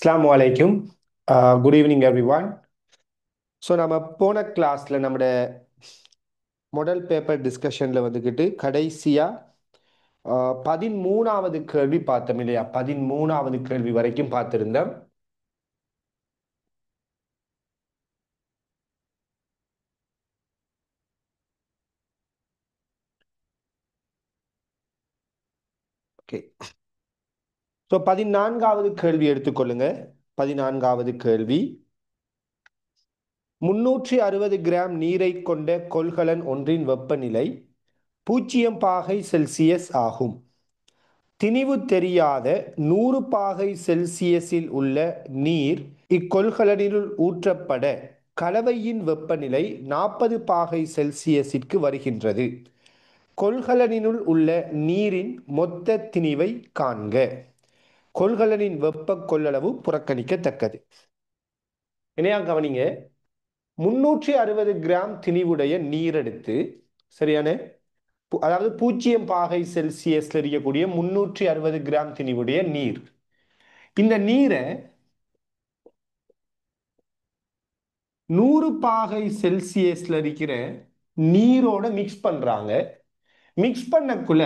அஸ்ஸலாமு அலைக்கும். Good evening every one. So நம்ம போன கிளாஸில் நம்மளோட மாடல் பேப்பர் டிஸ்கஷனில் வந்துக்கிட்டு கடைசியாக 13வது கேள்வி பார்த்தோம் இல்லையா? 13வது கேள்வி வரைக்கும் பார்த்துருந்தோம். ஓகே. ஸோ 14வது கேள்வி எடுத்துக்கொள்ளுங்க. 14வது கேள்வி, 360 கிராம் நீரை கொண்ட கொள்கலன் ஒன்றின் வெப்பநிலை 0 பாகை செல்சியஸ் ஆகும். திணிவு தெரியாத 100 பாகை செல்சியஸில் உள்ள நீர் இக்கொள்கலனில் ஊற்றப்பட கலவையின் வெப்பநிலை 40 பாகை செல்சியஸிற்கு வருகின்றது. கொள்கலனினுள் உள்ள நீரின் மொத்த திணிவை காண்க. கொள்கலனின் வெப்ப கொள்ளளவு புறக்கணிக்கத்தக்கது. இணையா கவனிங்க. 360 கிராம் திணிவுடைய நீர் எடுத்து, சரியான, அதாவது 0 பாகை செல்சியஸ்ல இருக்கக்கூடிய 360 கிராம் திணிவுடைய நீர், இந்த நீரை 100 பாகை செல்சியஸ்ல இருக்கிற நீரோட மிக்ஸ் பண்றாங்க. மிக்ஸ் பண்ணக்குள்ள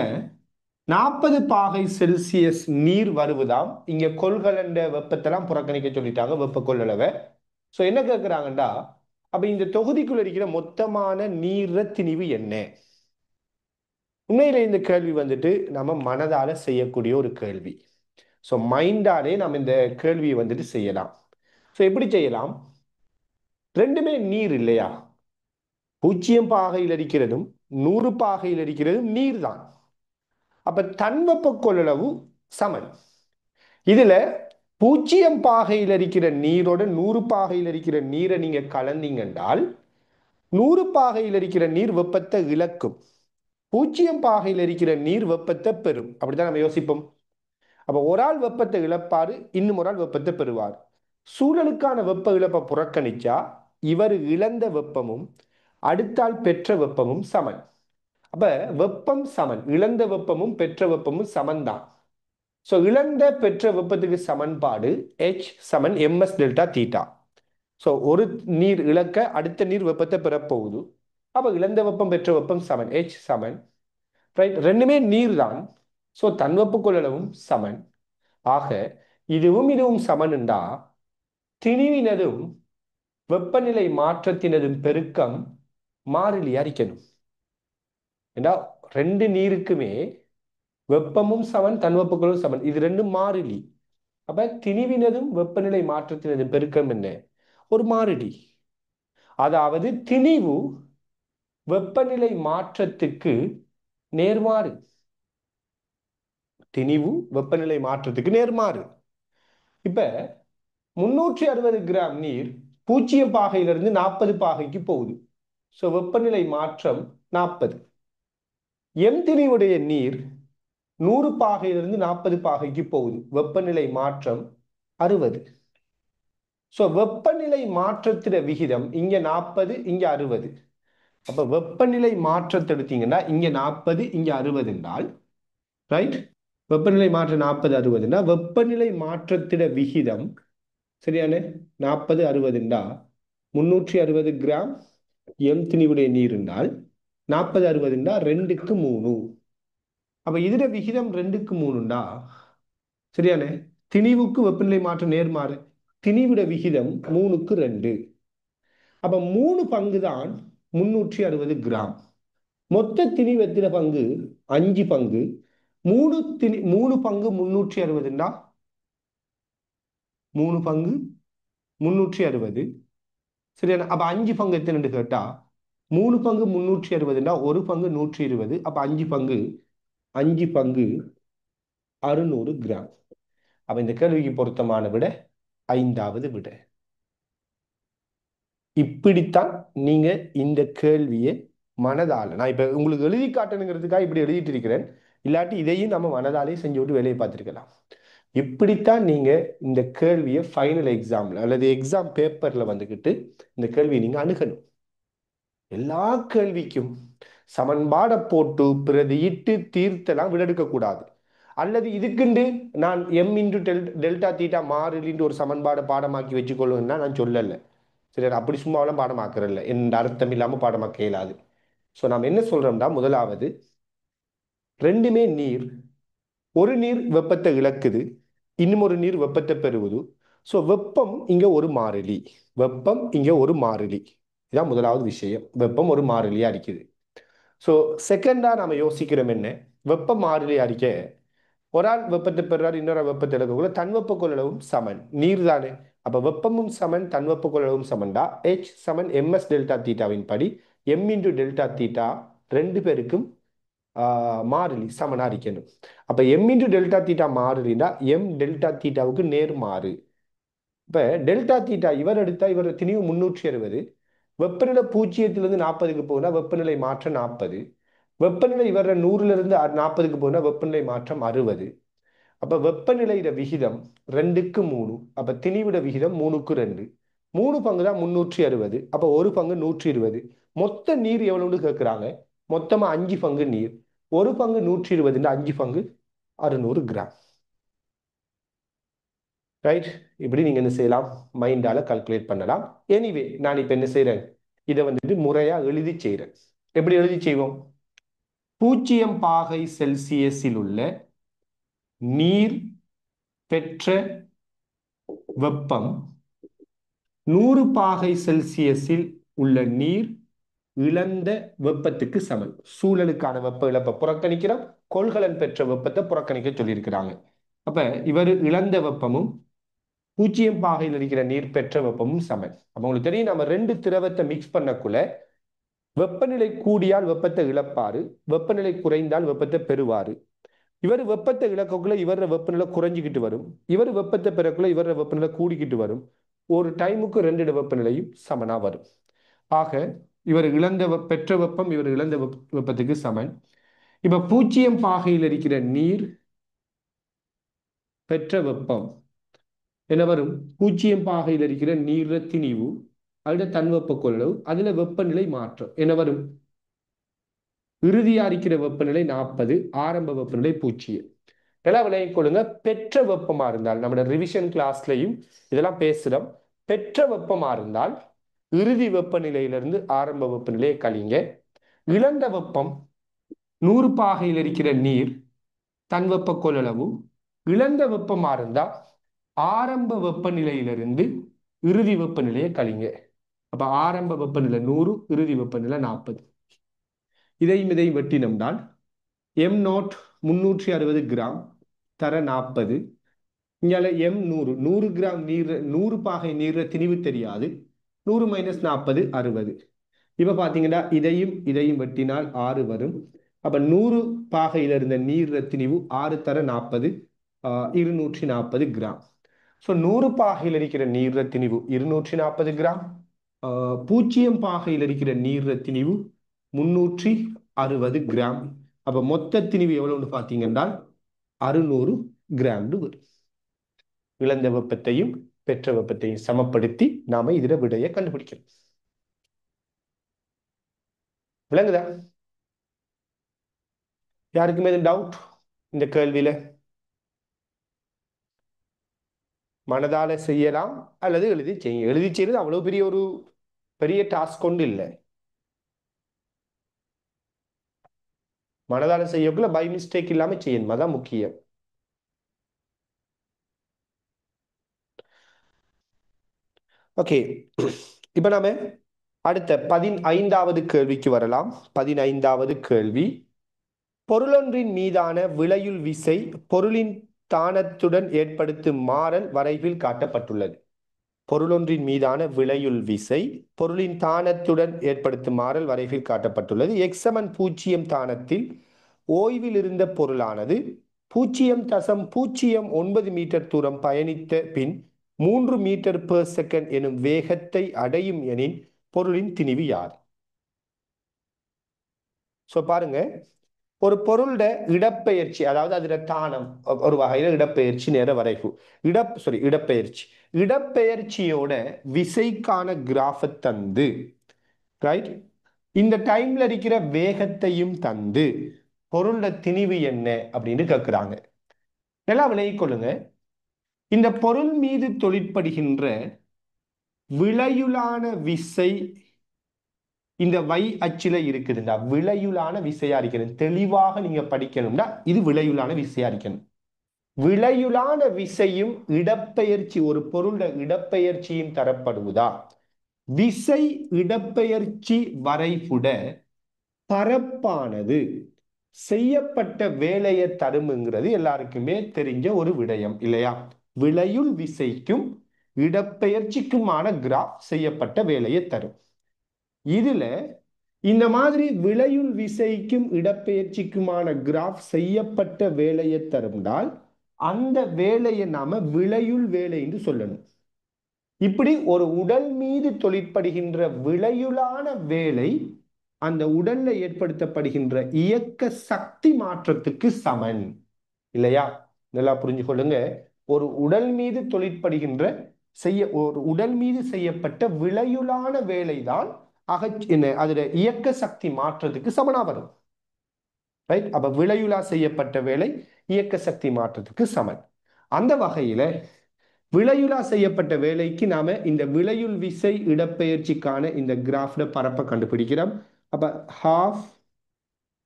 40 பாகை செல்சியஸ் நீர் வருவதாம். இங்க கொள்கலண்ட வெப்பத்தெல்லாம் புறக்கணிக்க சொல்லிட்டாங்க, வெப்ப கொள்ளளவை. ஸோ என்ன கேட்குறாங்கண்டா, அப்ப இந்த தொகுதிக்குள்ள இருக்கிற மொத்தமான நீர திணிவு என்ன? உண்மையில இந்த கேள்வி வந்துட்டு நம்ம மனதால செய்யக்கூடிய ஒரு கேள்வி. ஸோ மைண்டாலே நம்ம இந்த கேள்வியை வந்துட்டு செய்யலாம். ஸோ எப்படி செய்யலாம்? ரெண்டுமே நீர் இல்லையா? 0 பாகையில் இருக்கிறதும் 100 பாகையில் இருக்கிறதும் நீர் தான். அப்ப தன்வெப்ப கொள்ளளவு சமன். இதுல 0 பாகையில் இருக்கிற நீரோட 100 பாகையில் இருக்கிற நீரை நீங்க கலந்தீங்க என்றால் 100 பாகையில் இருக்கிற நீர் வெப்பத்தை இழக்கும், 0 பாகையில் இருக்கிற நீர் வெப்பத்தை பெறும். அப்படிதான் நம்ம யோசிப்போம். அப்ப ஒரு ஆள் வெப்பத்தை இழப்பாரு, இன்னும் ஒரு ஆள் வெப்பத்தை பெறுவார். சூழலுக்கான வெப்ப இழப்பை புறக்கணிச்சா இவர் இழந்த வெப்பமும் அடுத்தால் பெற்ற வெப்பமும் சமன். அப்ப வெப்பம் சமன், இழந்த வெப்பமும் பெற்ற வெப்பமும் சமன் தான். ஸோ இழந்த பெற்ற வெப்பத்துக்கு சமன்பாடு H சமன் ms டெல்டா தீட்டா. ஸோ ஒரு நீர் இழக்க அடுத்த நீர் வெப்பத்தை பெறப்போகுது. அப்ப இழந்த வெப்பம் பெற்ற வெப்பம் சமன், H சமன், ரைட், ரெண்டுமே நீர் தான். ஸோ தன்வெப்ப கொள்ளளவும் சமன். ஆக இதுவும் இதுவும் சமன்ண்டா திணிவினதும் வெப்பநிலை மாற்றத்தினதும் பெருக்கம் மாறிலியா இருக்கணும். ஏண்டா ரெண்டு நீருக்குமே வெப்பமும் சமன், தன்வெப்ப கொள்ளளவும் சமன், இது ரெண்டும் மாறிலி. அப்ப திணிவினதும் வெப்பநிலை மாற்றத்தினதும் பெருக்கம் என்ன? ஒரு மாறிலி. அதாவது திணிவு வெப்பநிலை மாற்றத்துக்கு நேர்மாறு. திணிவு வெப்பநிலை மாற்றத்துக்கு நேர்மாறு. இப்ப 360 கிராம் நீர் 0 பாகையிலிருந்து 40 பாகைக்கு போகுது. ஸோ வெப்பநிலை மாற்றம் 40. எம் திணிவுடைய நீர் 100 பாகையிலிருந்து 40 பாகைக்கு போகுது, வெப்பநிலை மாற்றம் 60. ஸோ வெப்பநிலை மாற்றத்திட விகிதம் இங்க 40, இங்க 60. அப்ப வெப்பநிலை மாற்றத்தை எடுத்தீங்கன்னா இங்க 40, இங்க 60 என்றால், ரைட், வெப்பநிலை மாற்றம் 40, 60ன்னா வெப்பநிலை மாற்றத்திட விகிதம் சரியான 40, 60ண்டா 360 கிராம் எம் திணிவுடைய நீர் என்றால் 40, 60ண்டா 2க்கு 3. அப்ப இதுல விகிதம் 2க்கு 3ண்டா சரியான திணிவுக்கு வெப்பநிலை மாற்றம் நேர்மாறு, திணிவிட விகிதம் 3க்கு 2. அப்ப 3 பங்கு தான் 360 கிராம். மொத்த திணிவு எத்தனை பங்கு? 5 பங்கு. 3 பங்கு 360ண்டா 3 பங்கு 360 சரியான. அப்ப 5 பங்கு எத்தனை கேட்டா 3 பங்கு 360ண்டா 1 பங்கு 120. அப்ப 5 பங்கு 600 கிராம். அப்ப இந்த கேள்விக்கு பொருத்தமான விட 5வது விட. இப்படித்தான் நீங்க இந்த கேள்வியை மனதால, நான் இப்ப உங்களுக்கு எழுதி காட்டணுங்கிறதுக்காக இப்படி எழுதிட்டு இருக்கிறேன். இல்லாட்டி இதையும் நம்ம மனதாலே செஞ்சு விட்டு வேலையை பார்த்துருக்கலாம். இப்படித்தான் நீங்க இந்த கேள்வியை ஃபைனல் எக்ஸாம்ல அல்லது எக்ஸாம் பேப்பர்ல வந்துக்கிட்டு இந்த கேள்வியை நீங்க அணுகணும். எல்லா கேள்விக்கும் சமன்பாடை போட்டு பிரதியிட்டு தீர்த்தெல்லாம் விடெடுக்க கூடாது. அல்லது இதுக்குண்டு நான் எம் இன்டு டெல்டா தீட்டா மாறிலின்னு ஒரு சமன்பாடை பாடமாக்கி வச்சுக்கொள்ளுன்னா நான் சொல்லலை. சரி, அப்படி சும்மாவெல்லாம் பாடமாக்குறதில்ல, எந்த அர்த்தம் இல்லாமல் பாடமாக்க இயலாது. ஸோ நாம் என்ன சொல்றோம்னா, முதலாவது ரெண்டுமே நீர். ஒரு நீர் வெப்பத்தை இழக்குது, இன்னும் ஒரு நீர் வெப்பத்தை பெறுவது. ஸோ வெப்பம் இங்க ஒரு மாறிலி. வெப்பம் இங்க ஒரு மாறிலி. இதான் முதலாவது விஷயம். வெப்பம் ஒரு மாறிலியா இருக்குது. ஸோ செகண்டா நாம யோசிக்கிறோம் என்ன, வெப்ப மாறிலி அறிக்க ஒரு ஆள் வெப்பத்தை பெறுறாரு, இன்னொரு வெப்பத்தை இழக்கக்குள்ள தன்வெப்ப கொள்ளளவும் சமன். நீர் தானே. அப்ப வெப்பமும் சமன், தன்வெப்ப கொள்ளளவும் சமன்டா H சமன் ms டெல்டா தீட்டாவின் படி m இன்டு டெல்டா தீட்டா ரெண்டு பேருக்கும் மாறிலி சமனா இருக்கணும். அப்ப m இன்டு டெல்டா தீட்டா மாறிலினா m டெல்டா தீட்டாவுக்கு நேர்மாறு. இப்ப டெல்டா தீட்டா இவர் எடுத்தா இவர் திணிவு 360. வெப்பநிலை 0லிருந்து 40க்கு போனா வெப்பநிலை மாற்றம் 40. வெப்பநிலை இவர 100லிருந்து 40க்கு போனா வெப்பநிலை மாற்றம் 60. அப்ப வெப்பநிலையிட விகிதம் 2க்கு 3. அப்ப திணிவிட விகிதம் 3க்கு 2. 3 பங்கு தான் 360. அப்ப ஒரு பங்கு 120. மொத்த நீர் எவ்வளவுன்னு கேட்கிறாங்க. மொத்தமா 5 பங்கு நீர். ஒரு பங்கு 120, 5 பங்கு 600 கிராம். ரைட். இப்படி நீங்க என்ன செய்யலாம், மைண்டால கால்குலேட் பண்ணலாம். எனிவே நான் இப்ப என்ன செய்யறேன், இதை வந்துட்டு முறையா எழுதி செய்யறேன். எப்படி எழுதி செய்வோம்? 0 பாகை செல்சியஸில் உள்ள நீர் பெற்ற வெப்பம் 100 பாகை செல்சியஸில் உள்ள நீர் இழந்த வெப்பத்துக்கு சமன். சூழலுக்கான வெப்ப இழப்பை புறக்கணிக்கிறோம், கொள்கலன் பெற்ற வெப்பத்தை புறக்கணிக்க சொல்லியிருக்கிறாங்க. அப்ப இவர் இழந்த வெப்பமும் 0 பாகையில் இருக்கிற நீர் பெற்ற வெப்பமும் சமன். அப்ப உங்களுக்கு தெரியும், நம்ம ரெண்டு திரவத்தை மிக்ஸ் பண்ணக்குள்ள வெப்பநிலை கூடியால் வெப்பத்தை இழப்பாரு, வெப்பநிலை குறைந்தால் வெப்பத்தை பெறுவாரு. இவர் வெப்பத்தை இழக்கக்குள்ள இவர வெப்பநிலை குறைஞ்சிக்கிட்டு வரும், இவர் வெப்பத்தை பெறக்குள்ள இவர வெப்பநிலை கூடிக்கிட்டு வரும். ஒரு டைமுக்கு ரெண்டு வெப்பநிலையும் சமனா வரும். ஆக இவர் இழந்த பெற்ற வெப்பம் இவர் இழந்த வெப்பத்துக்கு சமன். இப்ப 0 பாகையில் இருக்கிற நீர் பெற்ற வெப்பம் என்ன வரும்? 0 பாகையில் இருக்கிற நீர திணிவு, அதுல தன்வெப்ப கொள்ளளவு, அதுல வெப்பநிலை மாற்றம் என்ன வரும்? இறுதியா இருக்கிற வெப்பநிலை 40, ஆரம்ப வெப்பநிலை 0. எல்லாம் விளங்கிக் கொள்ளுங்க. பெற்ற வெப்பமா இருந்தால், நம்மளோட ரிவிஷன் கிளாஸ்லையும் இதெல்லாம் பேசுறோம். பெற்ற வெப்பமா இருந்தால் இறுதி வெப்பநிலையிலிருந்து ஆரம்ப வெப்பநிலையை கழிங்க. இழந்த வெப்பம் 100 பாகையில் இருக்கிற நீர் தன்வெப்ப கொள்ளளவும், இழந்த வெப்பமா இருந்தா ஆரம்ப வெப்பநிலையிலிருந்து இறுதி வெப்பநிலையை கழிங்க. அப்ப ஆரம்ப வெப்பநிலை 100, இறுதி வெப்பநிலை 40. இதையும் வெட்டினோம்னால் m0 360 கிராம் தர 40. இங்கால m 100, 100 கிராம் நீர், 100 பாகை நீர் திணிவு தெரியாது. 100 மைனஸ் 40 60. இப்ப பாத்தீங்கன்னா இதையும் வெட்டினால் 6 வரும். அப்ப 100 பாகையில் இருந்த நீர் திணிவு 6 தர 40, 240 கிராம். ஸோ 100 பாகையில் இருக்கிற நீர் திணிவு 240 கிராம், 0 பாகையில் இருக்கிற நீர் திணிவு 360 கிராம். அப்ப மொத்த திணிவு எவ்வளவுன்னு பாத்தீங்கன்னா 600 கிராம் வரும். இழந்த வெப்பத்தையும் பெற்ற வெப்பத்தையும் சமப்படுத்தி நாம இதுல விடையை கண்டுபிடிக்கணும். விளங்குதா? யாருக்குமே டவுட் இந்த கேள்வியில? மனதால செய்யலாம் அல்லது எழுதி செய்ய. எழுதி செய்யறது அவ்வளவு பெரிய டாஸ்க் கொண்டு இல்லை. மனதால செய்யக்குள்ள பை மிஸ்டேக் இல்லாம செய்யணும், அதான் முக்கியம். ஓகே, இப்ப நாம அடுத்த 15வது கேள்விக்கு வரலாம். 15வது கேள்வி, பொருளொன்றின் மீதான விளையுள் விசை பொருளின் தானத்துடன் ஏற்படுத்தும் மாறல் வரைவில் காட்டப்பட்டுள்ளது. பொருளொன்றின் மீதான விளையுள் விசை பொருளின் தானத்துடன் ஏற்படுத்தும் மாறல் வரைவில் காட்டப்பட்டுள்ளது. x=0 தானத்தில் ஓய்வில் இருந்த பொருளானது 0.09 மீட்டர் தூரம் பயணித்த பின் 3 மீட்டர் பெர் செகண்ட் எனும் வேகத்தை அடையும் எனின் பொருளின் திணிவு யாது? சோ பாருங்க, ஒரு பொருளோட இடப்பெயர்ச்சி, அதாவது அதுல தானம் ஒரு வகையில இடப்பெயர்ச்சி, நேர வரைவு, இடப்பெயர்ச்சி, இடப்பெயர்ச்சியோட விசைக்கான கிராஃபை தந்து, ரைட், இந்த டைம்ல இருக்கிற வேகத்தையும் தந்து பொருளோட திணிவு என்ன அப்படின்னு கேட்கிறாங்க. எல்லாம் விலகிக் கொள்ளுங்க. இந்த பொருள் மீது தொழிற்படுகின்ற விளையுளான விசை இந்த வை அச்சில இருக்குதுண்டா. விளையுளான விசையா இருக்கிறது. தெளிவாக நீங்க படிக்கணும்னா இது விளையுளான விசையா இருக்கணும். விளையுளான விசையும் இடப்பெயர்ச்சி, ஒரு பொருள இடப்பெயர்ச்சியும் தரப்படுவதா. விசை இடப்பெயர்ச்சி வரைபட பரப்பானது செய்யப்பட்ட வேலையை தரும்ங்கிறது எல்லாருக்குமே தெரிஞ்ச ஒரு விடயம் இல்லையா. விளையுள் விசைக்கும் இடப்பெயர்ச்சிக்குமான கிராஃப் செய்யப்பட்ட வேலையை தரும். இதுல இந்த மாதிரி விளையுள் விசைக்கும் இடப்பெயர்ச்சிக்குமான கிராஃப் செய்யப்பட்ட வேலையை தரும்னால் அந்த வேலையை நாம விளையுள் வேலை என்று சொல்லணும். இப்படி ஒரு உடல் மீது தொழிற்படுகின்ற விளையுளான வேலை அந்த உடல்ல ஏற்படுத்தப்படுகின்ற இயக்க சக்தி மாற்றத்துக்கு சமன் இல்லையா. நல்லா புரிஞ்சு கொள்ளுங்க. ஒரு உடல் மீது தொழிற்படுகின்ற ஒரு உடல் மீது செய்யப்பட்ட விளையுளான வேலைதான் அதுல இயக்க சக்தி மாற்றத்துக்கு சமனா வரும். ரைட். அப்ப விளையுலா செய்யப்பட்ட வேலை இயக்க சக்தி மாற்றத்துக்கு சமன். அந்த வகையில விளையுலா செய்யப்பட்ட வேலைக்கு நாம இந்த விளையுள் விசை இடப்பெயர்ச்சிக்கான இந்த கிராஃப்ல பரப்ப கண்டுபிடிக்கிறோம். அப்ப ஹாஃப்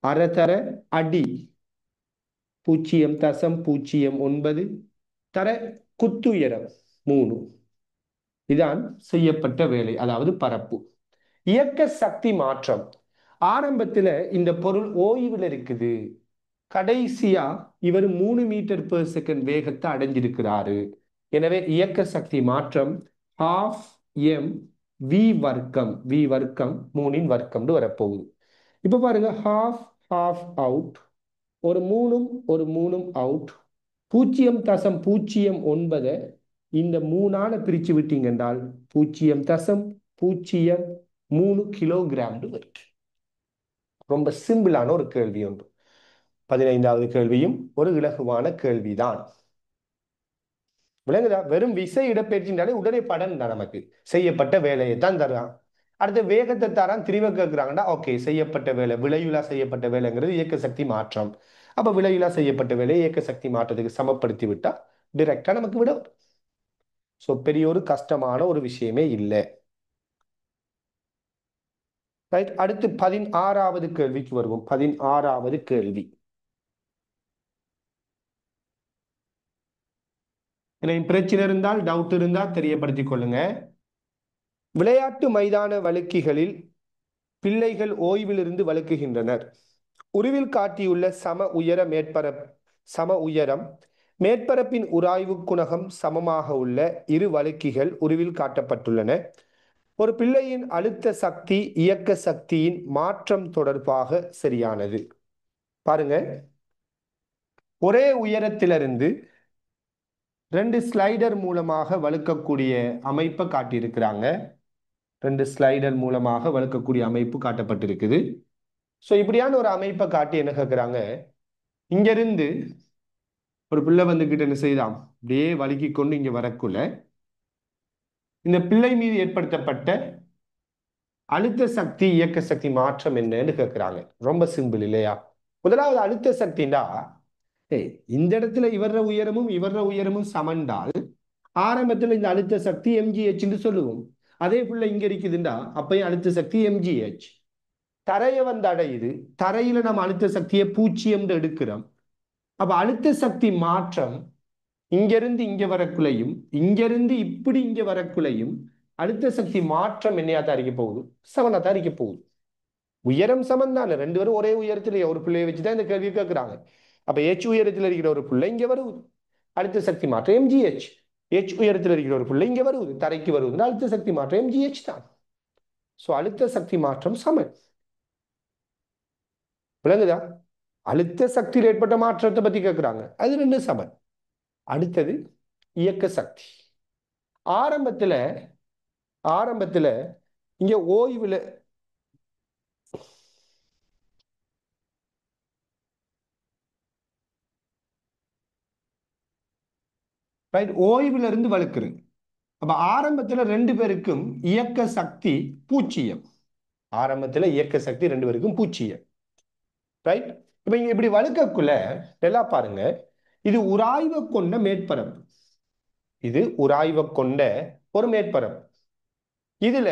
அரைத்தர அடி 0.09 தர குத்துயரம் 3. இதான் செய்யப்பட்ட வேலை, அதாவது பரப்பு. இயக்க சக்தி மாற்றம் ஆரம்பத்துல இந்த பொருள் ஓய்வில் இருக்குது. கடைசியா இவர் 3 மீட்டர் பெர் செகண்ட் வேகத்தை அடைஞ்சிருக்கிறாரு. எனவே இயக்க சக்தி மாற்றம் half m v வர்க்கம், v வர்க்கம் 3 வர்க்கம்னு வரப்போகுது. இப்ப பாருங்க, half half அவுட், ஒரு 3 அவுட். 0.09 இந்த 3ஆல பிரிச்சு விட்டீங்க என்றால் 0.03 கிலோகிராம் வரும். ரொம்ப சிம்பிளான ஒரு கேள்வி ஒன்று. 15வது கேள்வியும் ஒரு இலகுவான கேள்விதான். விளங்குதா. வெறும் விசை இடப்பெயர்ச்சினாலே உடனே படம் தான், நமக்கு செய்யப்பட்ட வேலையை தான் தருவான். அடுத்த வேகத்தை தரான், திரும்ப கேட்கிறாங்கன்னா ஓகே செய்யப்பட்ட வேலை, விளையுலா செய்யப்பட்ட வேலைங்கிறது இயக்க சக்தி மாற்றம். அப்ப விளையுலா செய்யப்பட்ட வேலையை இயக்க சக்தி மாற்றத்துக்கு சமப்படுத்தி விட்டா டிரெக்டா நமக்கு விட. ஸோ பெரிய ஒரு கஷ்டமான ஒரு விஷயமே இல்லை. ரைட். அடுத்து 16வது கேள்விக்கு வருவோம். 16வது கேள்வி. பிரச்சனை இருந்தால், டவுட் இருந்தால் தெரியப்படுத்திக் கொள்ளுங்க. விளையாட்டு மைதான வழுக்கிகளில் பிள்ளைகள் ஓய்விலிருந்து வழுக்குகின்றனர். உருவில் காட்டியுள்ள சம உயரம் மேற்பரப்பின் உராய்வு குணகம் சமமாக உள்ள இரு வழுக்கிகள் உருவில் காட்டப்பட்டுள்ளன. ஒரு பிள்ளையின் அழுத்த சக்தி இயக்க சக்தியின் மாற்றம் தொடர்பாக சரியானது. பாருங்க, ஒரே உயரத்திலிருந்து 2 ஸ்லைடர் மூலமாக வழுக்கக்கூடிய அமைப்பை காட்டியிருக்கிறாங்க. 2 ஸ்லைடர் மூலமாக வழுக்கக்கூடிய அமைப்பு காட்டப்பட்டிருக்குது. ஸோ இப்படியான ஒரு அமைப்பை காட்டி என்ன கேட்குறாங்க, இங்கிருந்து ஒரு பிள்ளை வந்துகிட்டு என்ன செய்தாம், அப்படியே வழுக்கி கொண்டு இங்க வரக்குள்ள இந்த பிள்ளை மீது ஏற்படுத்தப்பட்ட அழுத்த சக்தி இயக்க சக்தி மாற்றம் என்னன்னு கேட்குறாங்க. ரொம்ப சிம்பிள் இல்லையா. முதலாவது அழுத்த சக்திண்டா, இந்த இடத்துல இவர உயரமும் சமன்டால் ஆரம்பத்தில் இந்த அழுத்த சக்தி mgh என்று சொல்லுவோம். அதே போல இங்க இருக்குதுண்டா, அப்பயும் அழுத்த சக்தி mgh. தரையை வந்து அடையுது, தரையில நம்ம அழுத்த சக்தியை 0 எடுக்கிறோம். அப்ப அழுத்த சக்தி மாற்றம் இங்கிருந்து இங்க வரக்குள்ளையும் இங்கிருந்து இப்படி இங்க வரக்குள்ளையும் அழுத்த சக்தி மாற்றம் என்னையா தான் இருக்க போகுது, சமனா தான் இருக்க போகுது. உயரம் சமன் தானே, 2 பேரும் ஒரே உயரத்திலேயே. ஒரு பிள்ளையை வச்சுதான் இந்த கேள்வி கேட்கிறாங்க. அப்ப h உயரத்தில் இருக்கிற ஒரு பிள்ளை இங்க வருவது, அழுத்த சக்தி மாற்றம் mgh. h உயரத்தில் இருக்கிற ஒரு பிள்ளை இங்க வருவது, தரைக்கு வருவது, அழுத்த சக்தி மாற்றம் mgh தான். சோ அழுத்த சக்தி மாற்றம் சமன். விளங்குதா. அழுத்த சக்தியில் ஏற்பட்ட மாற்றத்தை பத்தி கேட்கிறாங்க, அது 2 சமன். அடுத்தது இயக்க சக்தி. ஆரம்பத்துல இங்க ஓய்வுல ஓய்வுல இருந்து வழுக்குறது. அப்ப ஆரம்பத்துல 2 பேருக்கும் இயக்க சக்தி 0. ஆரம்பத்துல இயக்க சக்தி 2 பேருக்கும் 0. ரைட். இப்ப இங்க இப்படி வழுக்கக்குள்ள நல்லா பாருங்க, இது உராய்வை கொண்ட மேற்பரப்பு. இது உராய்வை கொண்ட ஒரு மேற்பரப்பு. இதுல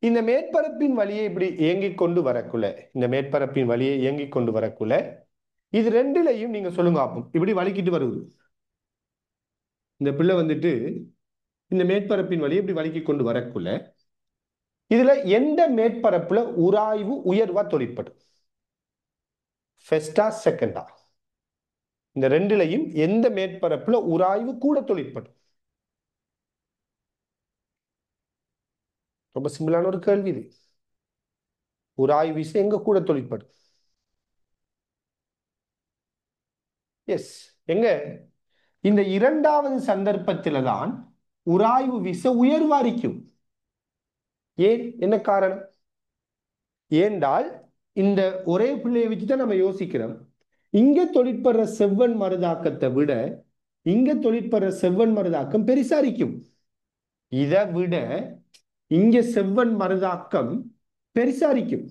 இந்த மேற்பரப்பின் வழியை இப்படி இயங்கிக் கொண்டு வரக்குள்ள, இந்த மேற்பரப்பின் வழியை இயங்கிக் கொண்டு வரக்குள்ள, இது ரெண்டுலையும் நீங்க சொல்லுங்க ஆப்போம். இப்படி வலிக்கிட்டு வருது. இந்த பிள்ளை வந்துட்டு இந்த மேற்பரப்பின் வழியை இப்படி வலிக்கிக் கொண்டு வரக்குள்ள, இதுல எந்த மேற்பரப்புல உராய்வு உயர்வா தொழிற்படும்? ஃபர்ஸ்டா செகண்டா? இந்த ரெண்டுலையும் எந்த மேற்பரப்புல உராய்வு கூட தொழிற்படும்? ரொம்ப சிம்பிளான ஒரு கேள்வி இது. உராய்வு விசை எங்க கூட தொழிற்படும்? எஸ், எங்க? இந்த இரண்டாவது சந்தர்ப்பத்தில தான் உராய்வு விசை உயர்வாரிக்கும். ஏன்? என்ன காரணம்? ஏண்டால் இந்த ஒரே பிள்ளையை வச்சுதான் நம்ம யோசிக்கிறோம். இங்க தொழிற்படுற செவ்வன் மருதாக்கத்தை விட இங்க தொழிற்படுற செவ்வன் மருதாக்கம் பெரிசாரிக்கும். இதை விட இங்க செவ்வன் மருதாக்கம் பெரிசாரிக்கும்.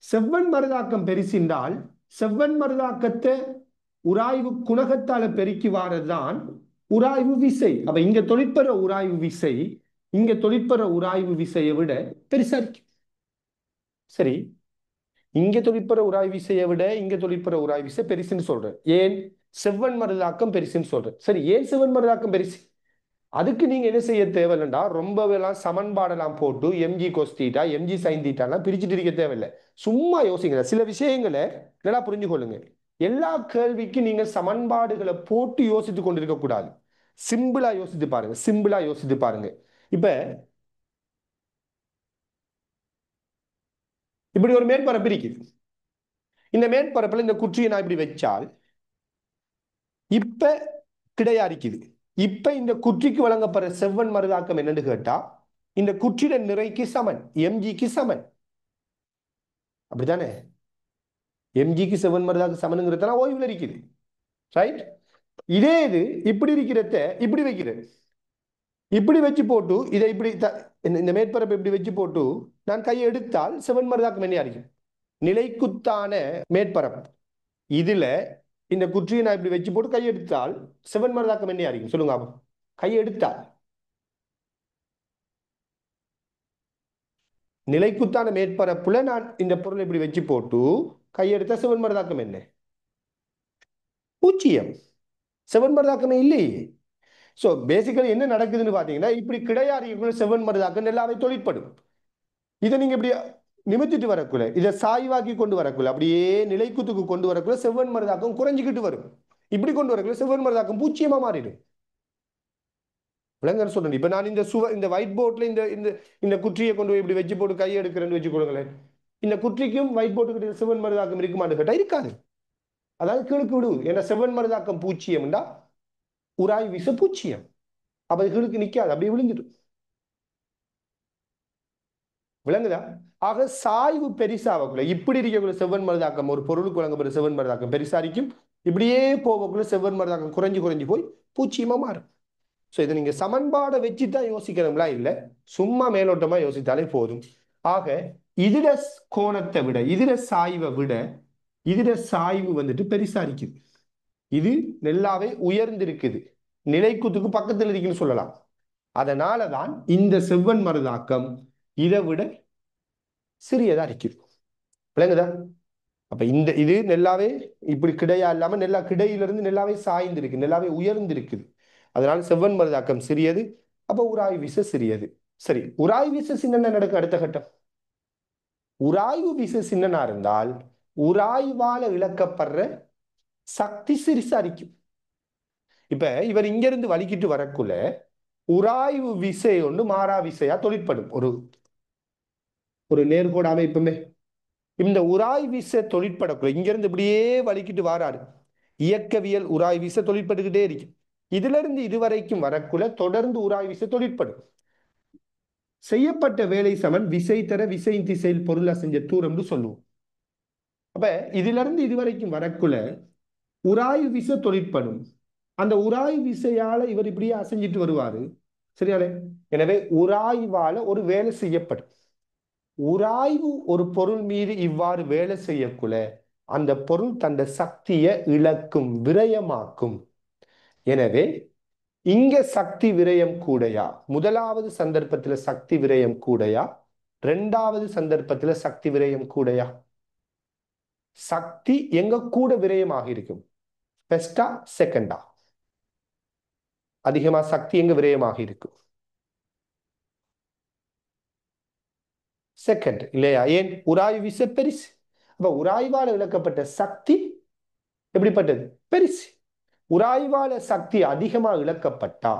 செவ்வன் மருதாக்கம் பெரிசின்றால் செவ்வன் மருதாக்கத்தை உராய்வு குணகத்தால பெருக்கி வாரதுதான் உராய்வு விசை. அப்ப இங்க தொழிற்படுற உராய்வு விசை இங்க தொழிற்படுற உராய்வு விசையை விட பெரிசாரிக்கும். சரி, இங்க தொழிற்படுற உராய்வு விசையை விட இங்க தொழிற்படுற உராய்வு விசை பெருசுன்னு சொல்றேன். ஏன்? செவ்வன் மருதாக்கம் பெருசுன்னு சொல்றேன். சரி, ஏன் செவ்வன் மருதாக்கம் பெருசு? அதுக்கு நீங்க என்ன செய்ய தேவையில்லைண்டா ரொம்பவெல்லாம் சமன்பாடெல்லாம் போட்டு எம்ஜி கோஸ் தீட்டா எம்ஜி சைன் தீட்டாலாம் பிரிச்சுட்டு இருக்க தேவையில்லை. சும்மா யோசிங்க. சில விஷயங்களை நல்லா புரிஞ்சு கொள்ளுங்க. எல்லா கேள்விக்கும் நீங்க சமன்பாடுகளை போட்டு யோசித்து கொண்டிருக்க கூடாது. சிம்பிளா யோசித்து பாருங்க. சிம்பிளா யோசித்து பாருங்க. இப்ப இப்படி ஒரு மேற்பரப்பு இருக்குது. இந்த மேற்பரப்புல இந்த குற்றியை நான் இப்படி வச்சால் இப்ப கிடையா இருக்குது. இப்ப இந்த குற்றிக்கு வழங்கப்படுற செவ்வன் மருதாக்கம் என்னன்னு கேட்டா இந்த குற்றிட நிறைக்கு சமன், எம்ஜிக்கு சமன். அப்படித்தானே? எம்ஜிக்கு செவ்வன் மருதாக்கு சமனுங்கிறத ஓய்வுல இருக்குது. ரைட்? இதே இது இப்படி இருக்கிறத இப்படி வைக்கிறது. இப்படி வச்சு போட்டு இதை இப்படி இந்த மேற்பரப்பை இப்படி வச்சு போட்டு நான் கையை எடுத்தால் செவ்வன் மருதாக்கம் என்ன இருக்கும்? நிலைக்குத்தான மேற்பரப்பு. இதுல இந்த குற்றியை நான் இப்படி வச்சு போட்டு கையை எடுத்தால் செவ்வன் மருதாக்கம் என்ன இருக்கும்? சொல்லுங்க. கையை எடுத்தால் நிலைக்குத்தான மேற்பரப்புல நான் இந்த பொருளை இப்படி வச்சு போட்டு கையெடுத்த செவ்வன் மருதாக்கம் என்ன? பூஜ்ஜியம். செவ்வன் மருதாக்கமே இல்லையே. சோ பேசிக்கலி என்ன நடக்குதுன்னு பாத்தீங்கன்னா இப்படி கிடையாது செவ்வன் மருதாக்கம் எல்லாமே தொழிற்படும். இதை நீங்க இப்படி நிமித்திட்டு வரக்குள்ள, இதை சாய்வாக்கி கொண்டு வரக்குள்ள, அப்படியே நிலைக்குத்துக்கு கொண்டு வரக்குள்ள செவ்வன் மருதாக்கம் குறைஞ்சிக்கிட்டு வரும். இப்படி கொண்டு வரக்குள்ள செவ்வன் மருதாக்கம் பூஜ்ஜியமா மாறிடும். விளங்கன்னு சொல்றேன். இப்ப நான் இந்த ஒயிட் போர்ட்ல இந்த இந்த இந்த குற்றியை கொண்டு போய் இப்படி வச்சு போட்டு கையை எடுக்கிறேன்னு வச்சு கொடுங்களேன். இந்த குற்றிக்கும் ஒயிட் போர்ட்டுக்கு செவ்வன் மருதாக்கம் இருக்குமான்னு கேட்டா இருக்காது. அதாவது கீழுக்கு விடுவது. ஏன்னா செவ்வன் மருதாக்கம் பூச்சியம்டா உராய் விச பூச்சியம். அப்ப அது கீழுக்கு நிக்காது, அப்படியே விழுந்துடும். விளங்குதா? ஆக சாய்வு பெரிசாவக்குள்ள இப்படி இருக்கக்குள்ள செவ்வன் மருதாக்கம் ஒரு பொருளுக்கு வழங்கப்படுற செவ்வன் மருதாக்கம் பெரிசாரிக்கும். இப்படியே போகக்குள்ள செவ்வன் மருதாக்கம் குறைஞ்சு குறைஞ்சு போய் பூச்சியமா மாறும். ஸோ இதை நீங்க சமன்பாடை வச்சு தான் யோசிக்கணும்ல, இல்லை சும்மா மேலோட்டமா யோசித்தாலே போதும். ஆக இதர கோணத்தை விட இதர சாய்வை விட இதர சாய்வு வந்துட்டு பெருசா இருக்குது. இது நல்லாவே உயர்ந்திருக்குது. நிலைக்குத்துக்கு பக்கத்தில் இருக்குன்னு சொல்லலாம். அதனாலதான் இந்த செவ்வன் மருதாக்கம் இதை விட சிறியதா இருக்குது. விளங்குதா? அப்ப இந்த இது நல்லாவே இப்படி கிடையா இல்லாம நெல்லா கிடையிலிருந்து நல்லாவே சாய்ந்திருக்கு, நல்லாவே உயர்ந்திருக்குது. அதனால செவ்வன் மருதாக்கம் சிறியது. அப்ப உராய்வு விசை சிறியது. சரி, உராய்வு விசை சின்ன நடக்கும். அடுத்த கட்டம் உராய்வு விசை சின்னனா இருந்தால் உராய்வால இழக்கப்படுற சக்தி சிறிசாரிக்கும். இப்ப இவர் இங்க இருந்து வலிக்கிட்டு வரக்குள்ள உராய்வு விசை ஒன்று மாறா விசையா தொழிற்படும். ஒரு ஒரு நேர்கோடு அமைப்புமே இந்த உராய் விசை தொழிற்படக்குள்ள இங்க இருந்து இப்படியே வலிக்கிட்டு வாராரு. இயக்கவியல் உராய் விசை தொழிற்பட்டுக்கிட்டே இருக்கு. இதுல இருந்து இதுவரைக்கும் வரக்குள்ள தொடர்ந்து உராய் விசை தொழிற்படும். செய்யப்பட்ட வேலை சமன் விசை தர விசையின் திசையில் பொருளா செஞ்ச தூரம்னு சொல்லுவோம். அப்ப இதுல இருந்து இதுவரைக்கும் வரக்குள்ள உராய்வு விசை தொழிற்படும். அந்த உராய்வு விசையால இவர் இப்படியே அசைஞ்சிட்டு வருவாரு. சரியானே? எனவே உராய்வால ஒரு வேலை செய்யப்படும். உராய்வு ஒரு பொருள் மீது இவ்வாறு வேலை செய்யக்குள்ள அந்த பொருள் தந்த சக்தியை இழக்கும், விரயமாக்கும். எனவே இங்க சக்தி விரயம் கூடையா, முதலாவது சந்தர்ப்பத்துல சக்தி விரயம் கூடையா, ரெண்டாவது சந்தர்ப்பத்துல சக்தி விரயம் கூடையா? சக்தி எங்க கூட விரயமாக இருக்கும்? ஃபர்ஸ்டா செகண்டா? அதிகமா சக்தி எங்க விரயமாக இருக்கும்? செகண்ட் இல்லையா? ஏன்? உராய்வு விசை பெருசு. அப்ப உராய்வால் இழக்கப்பட்ட சக்தி எப்படிப்பட்டது? பெருசு. உராய்வால சக்தி அதிகமா இழக்கப்பட்டா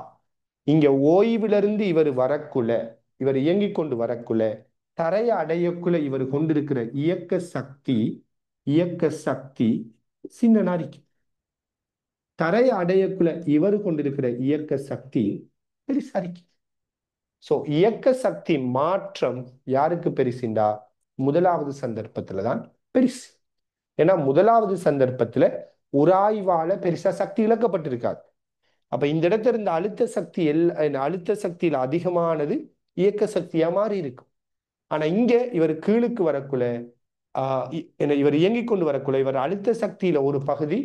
இங்க ஓய்விலிருந்து இவர் வரக்குள்ள, இவர் இயங்கிக் கொண்டு வரக்குள்ள, தரையை அடையக்குள்ள இவர் கொண்டிருக்கிற இயக்க சக்தி சின்ன நாரிக்கு. தரையை அடையக்குள்ள இவர் கொண்டிருக்கிற இயக்க சக்தி பெருசாரிக்கு. சோ இயக்க சக்தி மாற்றம் யாருக்கு பெருசுண்டா? முதலாவது சந்தர்ப்பத்துல தான் பெருசு. ஏன்னா முதலாவது சந்தர்ப்பத்துல உராய்வால பெருசா சக்தி இழக்கப்பட்டிருக்காது. அப்ப இந்த இடத்துல இருந்த அழுத்த சக்தியில அதிகமானது இயக்க சக்தியா மாறி இருக்கும். ஆனா இங்க இவர் கீழுக்கு வரக்குள்ள இவர் இயங்கிக் கொண்டு வரக்குள்ள இவர் அழுத்த சக்தியில ஒரு பகுதி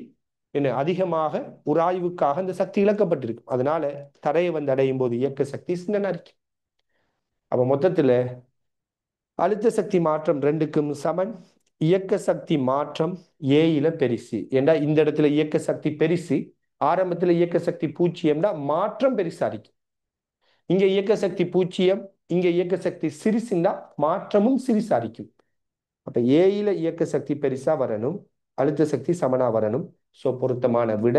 அதிகமாக உராய்வுக்காக அந்த சக்தி இழக்கப்பட்டிருக்கும். அதனால தரையை வந்து அடையும் போது இயக்க சக்தி சின்னனா இருக்கு. அப்ப மொத்தத்துல அழுத்த சக்தி மாற்றம் ரெண்டுக்கும் சமன். இயக்க சக்தி மாற்றம் ஏயில பெருசு. ஏண்டா இந்த இடத்துல இயக்க சக்தி பெருசு, ஆரம்பத்துல இயக்க சக்தி பூஜ்ஜியம்னா மாற்றம் பெருசா இருக்கு. இங்க இயக்க சக்தி பூஜ்ஜியம், இங்க இயக்க சக்தி சிறுசுண்டா மாற்றமும் சிறுசா இருக்கும். அப்ப ஏயில இயக்க சக்தி பெருசா வரணும், அழுத்த சக்தி சமனா வரணும். சோ பொருத்தமான விட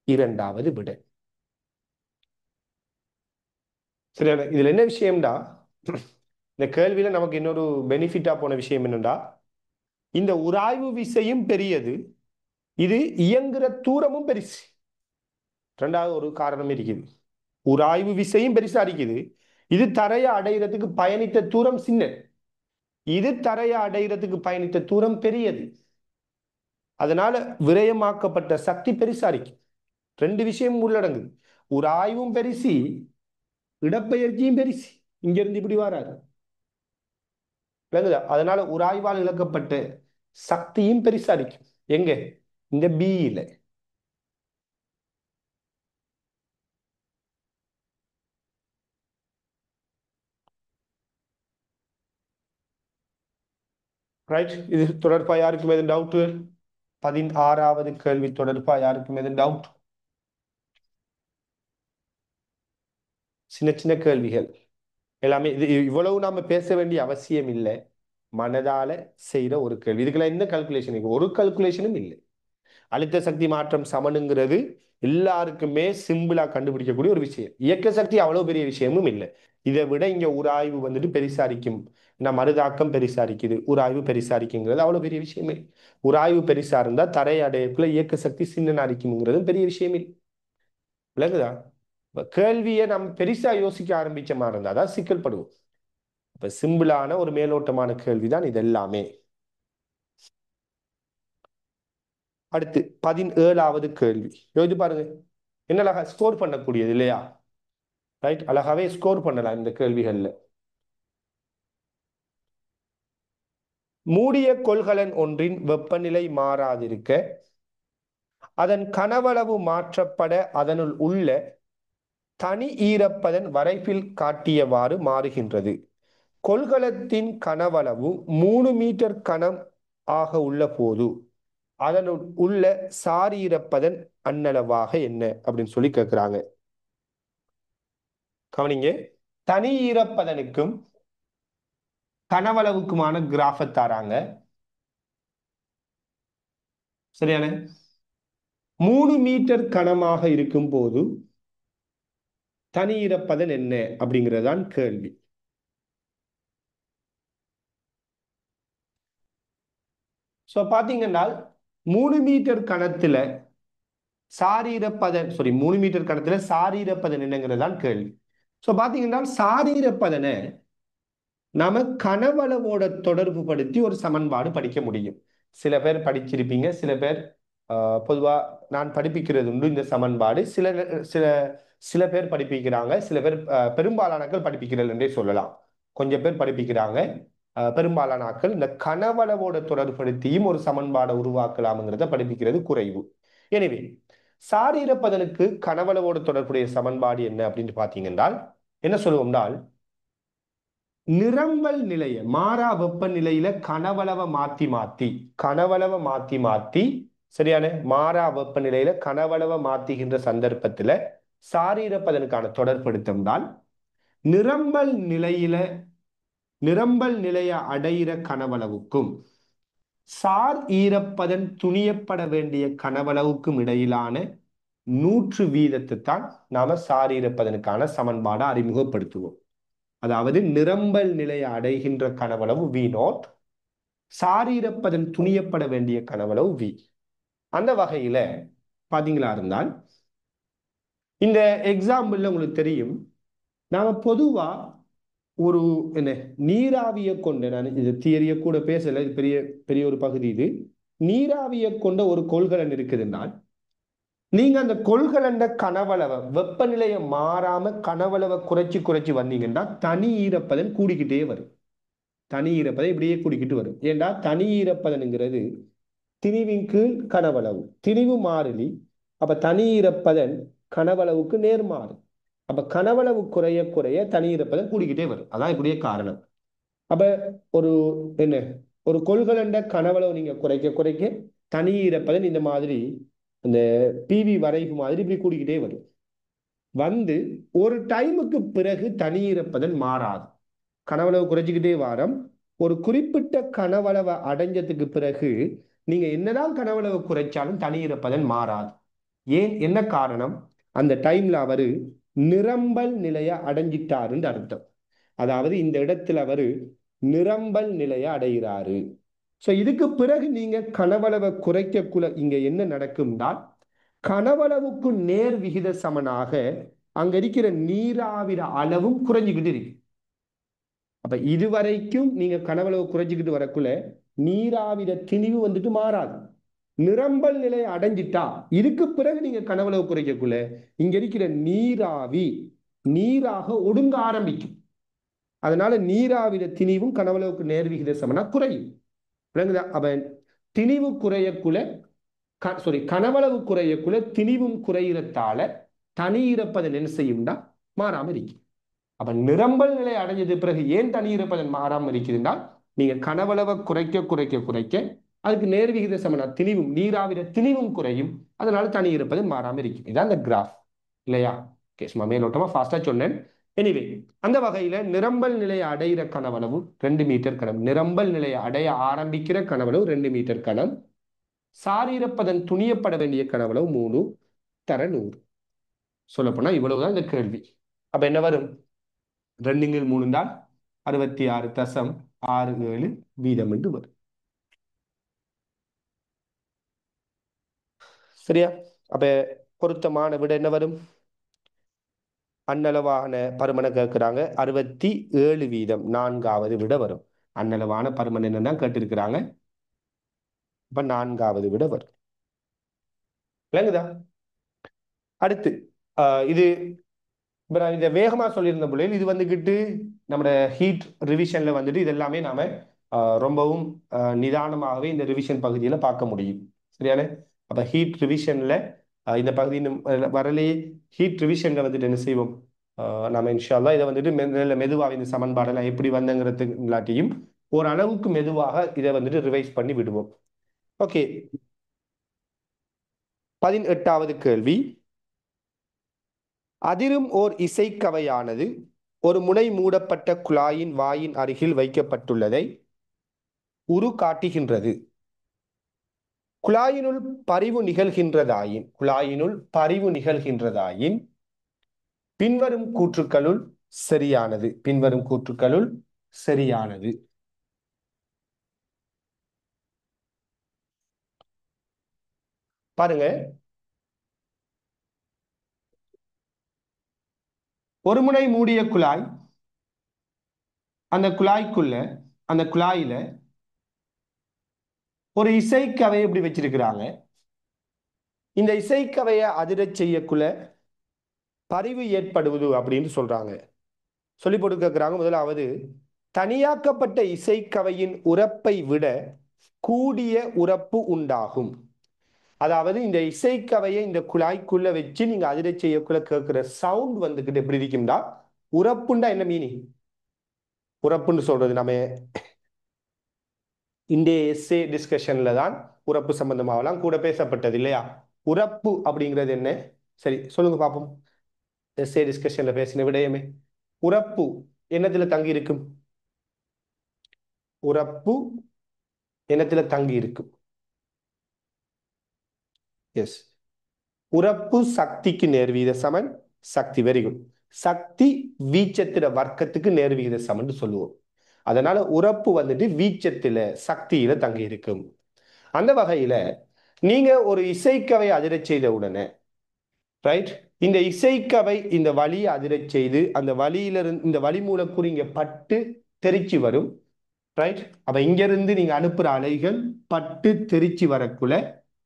இரண்டாவது விட. சரியான? இதுல என்ன விஷயம்டா, இந்த கேள்வியில நமக்கு இன்னொரு பெனிஃபிட்டா போன விஷயம் என்னண்டா, இந்த உராய்வு விசையும் பெரியது, இது இயங்குற தூரமும் பெருசு. ரெண்டாவது ஒரு காரணம் இருக்குது. உராய்வு விசையும் பெருசா இருக்குது, இது தரையை அடைகிறதுக்கு பயணித்த தூரம் சின்ன, இது தரையை அடைகிறதுக்கு பயணித்த தூரம் பெரியது. அதனால விரயமாக்கப்பட்ட சக்தி பெருசா இருக்கு. ரெண்டு விஷயம் உள்ளடங்குது. உராய்வும் பெருசி, இடப்பெயர்ச்சியும் பெருசி. இங்க இருந்து இப்படி வராது, விளங்குதா? அதனால உராய்வால் இழக்கப்பட்ட சக்தியும் பெருசா இருக்கும். எங்க? இந்த பியில. ரைட். இது தொடர்பா யாருக்கும் எதுவும் டவுட்? 16வது கேள்வி தொடர்பா யாருக்கும் எதுவும் டவுட்? சின்ன சின்ன கேள்விகள் எல்லாமே. இது இவ்வளவு நாம பேச வேண்டிய அவசியம் இல்லை. மனதால செய்யற ஒரு கேள்வி. இதுக்கெல்லாம் என்ன கல்குலேஷன்? ஒரு கல்குலேஷனும் இல்லை. அழுத்த சக்தி மாற்றம் சமனுங்கிறது எல்லாருக்குமே சிம்பிளா கண்டுபிடிக்கக்கூடிய ஒரு விஷயம். இயக்க சக்தி அவ்வளவு பெரிய விஷயமும் இல்லை. இதை விட இங்க உராய்வு வந்துட்டு பெரிசாரிக்கும், மருதாக்கம் பெரிசாரிக்குது, உராய்வு பெரிசாரிக்குங்கிறது அவ்வளவு பெரிய விஷயமே. உராய்வு பெரிசா இருந்தா தரை அடையக்குள்ள இயக்க சக்தி சின்ன அரிக்கும்ங்கிறது பெரிய விஷயமே. விளங்குதா? கேள்வியை நம்ம பெரிசா யோசிக்க ஆரம்பிச்ச மாதிரி இருந்தா தான் சிக்கல் படுவோம். இப்ப சிம்பிளான ஒரு மேலோட்டமான கேள்விதான் இது எல்லாமே. அடுத்து 17வது கேள்வி யோசிச்சு பாருங்க. என்ன அழகா ஸ்கோர் பண்ணக்கூடியது இல்லையா? ரைட், அழகாவே ஸ்கோர் பண்ணலாம் இந்த கேள்விகள்ல. மூடிய கொள்கலன் ஒன்றின் வெப்பநிலை மாறாதிருக்க அதன் கனவளவு மாற்றப்பட அதனுள் உள்ள தனி ஈரப்பதன் வரைபில் காட்டியவாறு மாறுகின்றது. கொள்கலத்தின் கனவளவு 3 மீட்டர் கனம் ஆக உள்ள போது அதனுள் உள்ள சார் ஈரப்பதன் அன்னளவாக என்ன அப்படின்னு சொல்லி கேட்கிறாங்க. கவனிங்க. தனி ஈரப்பதனுக்கும் கனவளவுக்குமான கிராஃபை தாராங்க. சரியான? 3 மீட்டர் கனமாக இருக்கும் போது தனி ஈரப்பதன் என்ன அப்படிங்கிறதான் கேள்வி. சோ பாத்தீங்கன்னா 3 மீட்டர் கணத்துல சாரீரப்பதன் 3 மீட்டர் கணத்துல சாரீரப்பதன் என்னங்கிறதான் கேள்வி. சோ பாத்தீங்கன்னா சாரீரப்பதனை நாம கனவளவோட தொடர்பு படுத்தி ஒரு சமன்பாடு படிக்க முடியும். சில பேர் படிச்சிருப்பீங்க, சில பேர் பொதுவா நான் படிப்பிக்கிறது உண்டு இந்த சமன்பாடு. சில சில சில பேர் படிப்பிக்கிறாங்க, சில பேர் பெரும்பாலானர்கள் படிப்பிக்கிறது என்றே சொல்லலாம். கொஞ்சம் பேர் படிப்பிக்கிறாங்க. பெரும்பாலான ஆட்கள் இந்த கனவளவோட தொடர்படுத்தியும் ஒரு சமன்பாடை உருவாக்கலாம்ங்கிறத படிப்பிக்கிறது குறைவு. எனவே சாரீரப்பதனுக்கு கனவளவோட தொடர்புடைய சமன்பாடு என்ன அப்படின்னு பார்த்தீங்கன்னா என்ன சொல்லுவோம்னால், நிரம்பல் நிலைய மாறா வெப்பநிலையில கனவளவை மாத்தி மாத்தி சரியான மாறா வெப்பநிலையில கனவளவை மாத்திகின்ற சந்தர்ப்பத்துல சாரீரப்பதனுக்கான தொடர்படுத்தம்தான் நிரம்பல் நிலையில நிரம்பல் நிலைய அடையிற கனவளவுக்கும் சார் ஈரப்பதன் துணியப்பட வேண்டிய கனவளவுக்கும் இடையிலான 100 வீதத்தை தான் நாம சார் ஈரப்பதனுக்கான சமன்பாடை அறிமுகப்படுத்துவோம். அதாவது நிரம்பல் நிலையை அடைகின்ற கனவளவு V0, சாரீரப்பதன் துணியப்பட வேண்டிய கனவளவு V. அந்த வகையில பாத்தீங்களா இருந்தால் இந்த எக்ஸாம்பிள்ல உங்களுக்கு தெரியும், நாம பொதுவா ஒரு என்ன நீராவியை கொண்ட, நான் இது தியரிய கூட பேசல, இது பெரிய பெரிய ஒரு பகுதி. இது நீராவியை கொண்ட ஒரு கொள்கலன் இருக்குதுன்னால் நீங்க அந்த கொள்கலண்ட கனவளவை வெப்பநிலையை மாறாம கனவளவை குறைச்சி குறைச்சி வந்தீங்கன்னா தனி ஈரப்பதன் கூடிக்கிட்டே வரும். தனி ஈரப்பதம் இப்படியே கூடிக்கிட்டு வரும். ஏண்டா தனி ஈரப்பதன்ங்கிறது திணிவின் கீழ் கனவளவு, திணிவு மாறிலி. அப்ப தனி ஈரப்பதன் கனவளவுக்கு நேர்மாறு. அப்ப கனவளவு குறைய குறைய தனி ஈரப்பதன் கூடிக்கிட்டே வரும். அதான் இப்படியே காரணம். அப்ப ஒரு என்ன ஒரு கொள்கலண்ட கனவளவு நீங்க குறைக்க குறைக்க தனி ஈரப்பதன் இந்த மாதிரி இந்த பிவி வரைவு மாதிரி இப்படி கூடிக்கிட்டே வரும். வந்து ஒரு டைமுக்கு பிறகு தனி ஈரப்பதன் மாறாது. கனவளவு குறைச்சிக்கிட்டே வாரம் ஒரு குறிப்பிட்ட கனவளவை அடைஞ்சதுக்கு பிறகு நீங்க என்னதான் கனவளவு குறைச்சாலும் தனி ஈரப்பதன் மாறாது. ஏன், என்ன காரணம்? அந்த டைம்ல அவரு நிரம்பல் நிலைய அடைஞ்சிட்டாருன்னு அர்த்தம். அதாவது இந்த இடத்துல அவரு நிரம்பல் நிலைய அடைகிறாரு. சோ இதுக்கு பிறகு நீங்க கனவளவை குறைக்கக்குள்ள இங்க என்ன நடக்கும்னா, கனவளவுக்கு நேர் விகித சமனாக அங்க இருக்கிற நீராவிட அளவும் குறைஞ்சுக்கிட்டு இருக்கு. அப்ப இதுவரைக்கும் நீங்க கனவளவு குறைஞ்சிக்கிட்டு வரக்குள்ள நீராவிட திணிவு வந்துட்டு மாறாது. நிரம்பல் நிலையை அடைஞ்சிட்டா இதுக்கு பிறகு நீங்க கனவளவு குறைக்கக்குள்ள இங்க இருக்கிற நீராவி நீராக ஒடுங்க ஆரம்பிக்கும். அதனால நீராவிட திணிவும் கனவளவுக்கு நேர்விகித சமனா குறையும். விளங்குதா? அவன் திணிவு குறையக்குள்ள கனவளவு குறையக்குள்ள திணிவும் குறையிறத்தால தனி ஈரப்பதன் என்ன செய்யும்னா மாறாம இருக்கு. அப்ப நிரம்பல் நிலை அடைஞ்சது பிறகு ஏன் தனி ஈரப்பதன் மாறாம இருக்குதுன்னா, நீங்க கனவளவை குறைக்க குறைக்க குறைக்க அதுக்கு நேர்விகித சமனா திணிவும் நீராவிட திணிவும் குறையும். அதனால தனி ஈரப்பதன் மாறாம இருக்கும். இதான் அந்த கிராஃப் இல்லையா? சும்மா மேலோட்டமா ஃபாஸ்டா சொன்னேன். எனிவே அந்த வகையில நிரம்பல் நிலையை அடைகிற கனவளவு 2 மீட்டர் கனம், நிரம்பல் நிலையை அடைய ஆரம்பிக்கிற கனவளவு 2 மீட்டர் கனம், சாரீரப்பதன் துணியப்பட வேண்டிய கனவளவு 3 தர 100. சொல்லப்போனா இவ்வளவுதான் இந்த கேள்வி. அப்ப என்ன வரும்? 2/3 தான் 66.67 வீதம் என்று வரும். சரியா? அப்ப பொருத்தமான விட என்ன வரும்? அன்னளவான பருமனை கேட்கிறாங்க, 67 வீதம் 4வது விட வரும். அன்னளவான பருமன் என்னதான் கேட்டிருக்கிறாங்க. இப்ப 4வது விட வரும். விளங்குதா? அடுத்து இது நான் இதை வேகமா சொல்லியிருந்த பிள்ளைகள், இது வந்துகிட்டு நம்ம ஹீட் ரிவிஷன்ல வந்துட்டு இது எல்லாமே நாம ரொம்பவும் நிதானமாகவே இந்த ரிவிஷன் பகுதியில பார்க்க முடியும். சரியான? அப்ப ஹீட் ரிவிஷன்ல இந்த பகுதி வரலையே. ஹீட் ரிவிஷன்ல வந்துட்டு என்ன செய்வோம், நம்ம இன்ஷா அல்லாஹ் இதை வந்துட்டு மெதுவாக இந்த சமன்பாடெல்லாம் எப்படி வந்தங்கிறதுக்கு இல்லாட்டியும் ஓரளவுக்கு மெதுவாக இதை வந்துட்டு ரிவைஸ் பண்ணி விடுவோம். ஓகே, 18வது கேள்வி. அதிரும் ஓர் இசைக்கவையானது ஒரு முனை மூடப்பட்ட குழாயின் வாயின் அருகில் வைக்கப்பட்டுள்ளதை உரு காட்டுகின்றது. குழாயினுள் பரிவு நிகழ்கின்றதாயின் பின்வரும் கூற்றுக்களுள் சரியானது. பாருங்க, ஒரு முனை மூடிய குழாய், அந்த குழாயில ஒரு இசைக்கவை எப்படி வச்சிருக்கிறாங்க. இந்த இசைக்கவையை அதிரச் செய்யக்குள்ள பரிவு ஏற்படுவது அப்படின்னு சொல்றாங்க. சொல்லி போட்டு கேட்கிறாங்க. முதலாவது, தனியாக்கப்பட்ட இசைக்கவையின் உரப்பை விட கூடிய உரப்பு உண்டாகும். அதாவது இந்த இசைக்கவையை இந்த குழாய்க்குள்ள வச்சு நீங்க அதிர செய்யக்குள்ள கேட்கிற சவுண்ட் வந்துகிட்டு எப்படி இருக்கும்டா, உரப்புண்டா என்ன மீனிங்? உரப்புன்னு சொல்றது நம்ம இந்திய எஸ்ஏ டிஸ்கஷன்ல தான் உரப்பு சம்பந்தமாகலாம் கூட பேசப்பட்டது இல்லையா? உரப்பு அப்படிங்கிறது என்ன? சரி சொல்லுங்க பார்ப்போம். எஸ்ஏ டிஸ்கஷன்ல பேசின விடயமே உரப்பு என்னத்துல தங்கி இருக்கும்? உரப்பு என்னத்துல தங்கி இருக்கும்? எஸ், உரப்பு சக்திக்கு நேர்வீத சமன். சக்தி, வெரி குட். சக்தி வீச்சத்தில வர்க்கத்துக்கு நேர்வீத சமன் சொல்லுவோம். அதனால உரப்பு வந்துட்டு வீச்சத்தில சக்தியில தங்கி இருக்கும். அந்த வகையில நீங்க ஒரு இசைக்கவை அதிரச் செய்த உடனே, ரைட், இந்த இசைக்கவை இந்த வலியை அதிரச் செய்து அந்த வலியிலிருந்து இந்த வலி மூலக்கூறு இங்க பட்டு தெரிச்சு வரும். ரைட், அப்ப இங்க இருந்து நீங்க அனுப்புற அலைகள் பட்டு தெரிச்சு வரக்குள்ள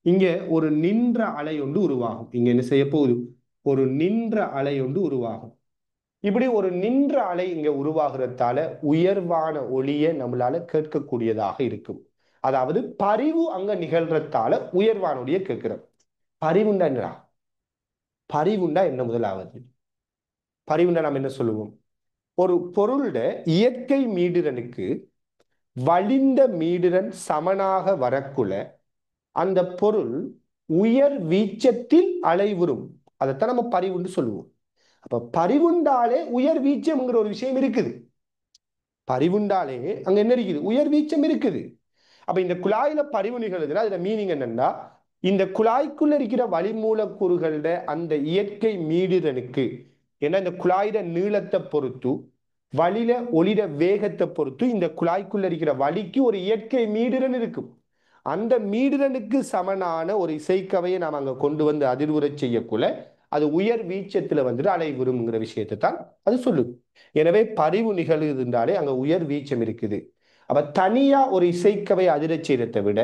இங்க ஒரு நின்ற அலை ஒன்று உருவாகும். இங்க என்ன செய்ய போகுது? ஒரு நின்ற அலை ஒன்று உருவாகும். இப்படி ஒரு நின்ற அலை இங்க உருவாகிறதால உயர்வான ஒளியை நம்மளால கேட்கக்கூடியதாக இருக்கும். அதாவது பரிவு அங்க நிகழ்றதால உயர்வான ஒளியை கேட்கிறோம். பரிவுண்டா என்னடா? பரிவுண்டா என்ன? முதலாவது பரிவுண்டா நாம் என்ன சொல்லுவோம்? ஒரு பொருளோட இயற்கை மீடிரனுக்கு வலிந்த மீடிரன் சமனாக வரக்குள்ள அந்த பொருள் உயர் வீச்சத்தில் அலைவுறும். அதைத்தான் நம்ம பரிவுண்டு சொல்லுவோம். அப்ப பரிவுண்டாலே உயர் வீச்சம்ங்கிற ஒரு விஷயம் இருக்குது. பரிவுண்டாலே அங்க என்ன இருக்குது? உயர் வீச்சம் இருக்குது. அப்ப இந்த குழாயில பரிவு நிகழுதுன்னா அதுல மீனிங் என்னன்னா, இந்த குழாய்க்குள்ள இருக்கிற வளிமூலக்கூறுகளோட அந்த இயற்கை மீடிரனுக்கு, ஏன்னா இந்த குழாயிட நீளத்தை பொறுத்து வழியில ஒளிட வேகத்தை பொறுத்து இந்த குழாய்க்குள்ள இருக்கிற வலிக்கு ஒரு இயற்கை மீடிரன் இருக்கும். அந்த மீடிரனுக்கு சமனான ஒரு இசைக்கவையை நாம் அங்க கொண்டு வந்து அதிர்வுரை செய்யக்குள்ள அது உயர் வீச்சத்துல வந்துட்டு அலைவுறும்ங்கிற விஷயத்தை தான் அது சொல்லுது. எனவே பரிவு நிகழ்வுன்றாலே அங்க உயர் வீச்சம் இருக்குது. அப்ப தனியா ஒரு இசைக்கவை அதிரச் செய்யறதை விட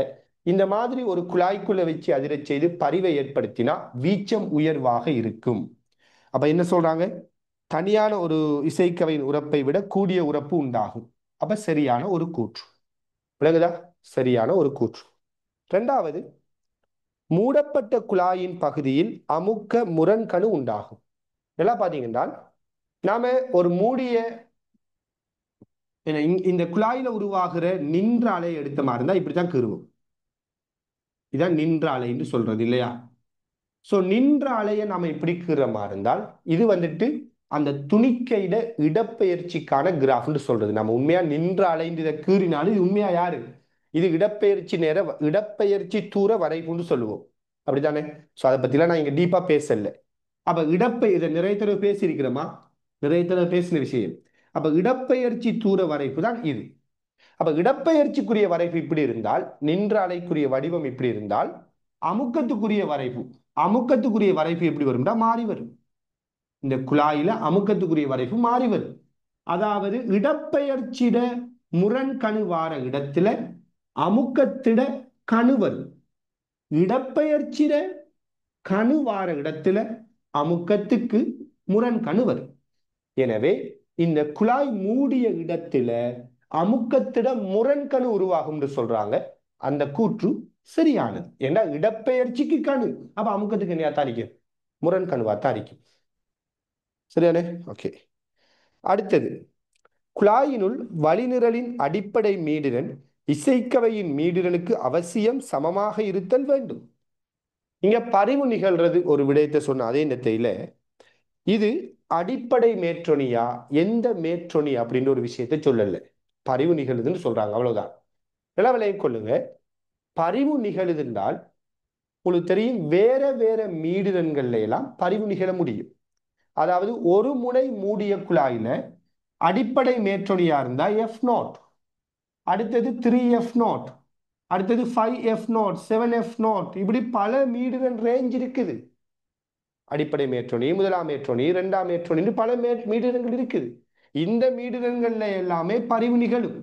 இந்த மாதிரி ஒரு குழாய்க்குள்ள வச்சு அதிரச் செய்து பரிவை ஏற்படுத்தினா வீச்சம் உயர்வாக இருக்கும். அப்ப என்ன சொல்றாங்க? தனியான ஒரு இசைக்கவையின் உரப்பை விட கூடிய உரப்பு உண்டாகும். அப்ப சரியான ஒரு கூற்று. விளங்குதா? சரியான ஒரு கூற்று. இரண்டாவது, மூடப்பட்ட குழாயின் பகுதியில் அமுக்க முரண்கணு உண்டாகும். இதெல்லாம் பாத்தீங்கன்னா நாம ஒரு மூடிய இந்த குழாயில உருவாகிற நின்ற அலை எடுத்த மாதிரி இருந்தா இப்படித்தான் கீறுவோம். இதான் நின்ற அலைன்னு சொல்றது இல்லையா? சோ நின்ற அலையை நாம இப்படி கீற மாதிரி இருந்தால் இது வந்துட்டு அந்த துணிக்கையிட இடப்பெயர்ச்சிக்கான கிராஃப்னு சொல்றது. நம்ம உண்மையா நின்ற அலைந்து இதை கீறினாலும் இது உண்மையா யாரு? இது இடப்பெயர்ச்சி நேர இடப்பெயர்ச்சி தூர வரைவுன்னு சொல்லுவோம். அப்படித்தானே? சோ அதை பத்திலாம் நான் இங்க டீப்பா பேசல. அப்ப இதை நிறைய தடவை பேசியிருக்கிறோமா? நிறைய தடவை பேசின விஷயம். அப்ப இடப்பெயர்ச்சி தூர வரைவு தான் இது. அப்ப இடப்பெயர்ச்சிக்குரிய வரைவு இப்படி இருந்தால், நின்ற அலைக்குரிய வடிவம் இப்படி இருந்தால், அமுக்கத்துக்குரிய வரைவு எப்படி வரும்னா மாறி வரும். இந்த குழாயில அமுக்கத்துக்குரிய வரைவு மாறி வரும். அதாவது இடப்பெயர்ச்சிட முரண்கணு வார இடத்துல அமுக்கத்திட கணு வரும். இடப்பெயர்ச்சிட கணு வார இடத்துல அமுக்கத்துக்கு முரண்கணு வரும். எனவே இந்த குழாய் மூடிய இடத்துல அமுக்கத்திட முரண்கணு உருவாகும் சொல்றாங்க. அந்த கூற்று சரியானது. ஏன்னா இடப்பெயர்ச்சிக்கு கணு, அப்ப அமுக்கத்துக்கு என்ன தாரிக்கும்? முரண்கணுவா தாரிக்கும். சரியானே? ஓகே. அடுத்தது, குழாயினுள் வளிநிரலின் அடிப்படை மீடிரன் இசைக்கவையின் மீடிரனுக்கு அவசியம் சமமாக இருத்தல் வேண்டும். இங்க பரிவு நிகழ்றது ஒரு விடயத்தை சொன்ன அதே நேரத்தில இது அடிப்படை மேற்றொனியா எந்த மேற்றொனி அப்படின்ற ஒரு விஷயத்தை சொல்லல. பரிவு நிகழுதுன்னு சொல்றாங்க, அவ்வளவுதான். எல்லாம் விளையும் கொள்ளுங்க. பரிவு நிகழுதுன்றால் உங்களுக்கு தெரியும் வேற வேற மீடிரன்கள்ல எல்லாம் பரிவு நிகழ முடியும். அதாவது ஒரு முனை மூடிய குழாயில அடிப்படை மேற்றொனியா இருந்தா F0, அடுத்தது 3F0, அடுத்தது 5F0, 7F0, இப்படி பல மீடிரன் ரேஞ்ச் இருக்குது. அடிப்படை மேற்றொனி, முதலாம் மேற்றொனி, இரண்டாம் மேற்றொனி, பல மீடிரன்கள் இருக்குது. இந்த மீடிரன்கள்ல எல்லாமே பரிவு நிகழும்.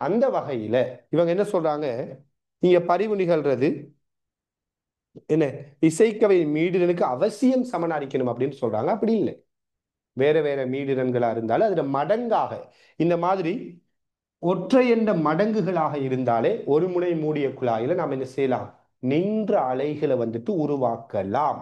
அந்த வகையில இவங்க என்ன சொல்றாங்க? இங்க பரிவு நிகழ்றது என்ன? இசைக்கவை மீடிரனுக்கு அவசியம் சமனாரிக்கணும் அப்படின்னு சொல்றாங்க. அப்படி இல்லை. வேற வேற மீடிரன்களா இருந்தாலும் அதுல மடங்காக இந்த மாதிரி ஒற்றை என்ற மடங்குகளாக இருந்தாலே ஒரு முனை மூடிய குழாயில நாம் என்ன செய்யலாம், நின்ற அலைகளை வந்துட்டு உருவாக்கலாம்.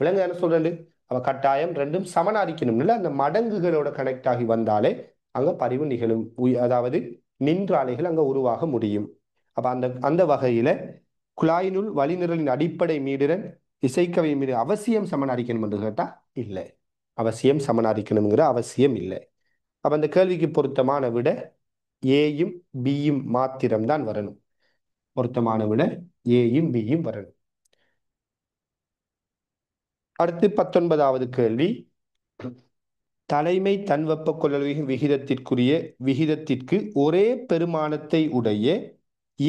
விலங்கு என்ன சொல்றது, அவ கட்டாயம் ரெண்டும் சமனா இருக்கணும் இல்ல, அந்த மடங்குகளோட கனெக்ட் ஆகி வந்தாலே அங்க பரிவு நிகழும், அதாவது நின்ற அலைகள் அங்க உருவாக முடியும். அப்ப அந்த அந்த வகையில குழாயினுள் வழிநிரலின் அடிப்படை மீடிரன் இசைக்கவை மீது அவசியம் சமனா இருக்கணும் என்று கேட்டா இல்லை, அவசியம் சமனா இருக்கணுங்கிற அவசியம் இல்லை. அப்ப அந்த கேள்விக்கு பொருத்தமான விட ஏயும் பியும் மாத்திரம்தான் வரணும். பொருத்தமான விட ஏயும் பியும் வரணும். அடுத்து 19வது கேள்வி, தலைமை தன்வெப்ப கொள்ளளவின் விகிதத்திற்குரிய விகிதத்திற்கு ஒரே பெருமானத்தை உடைய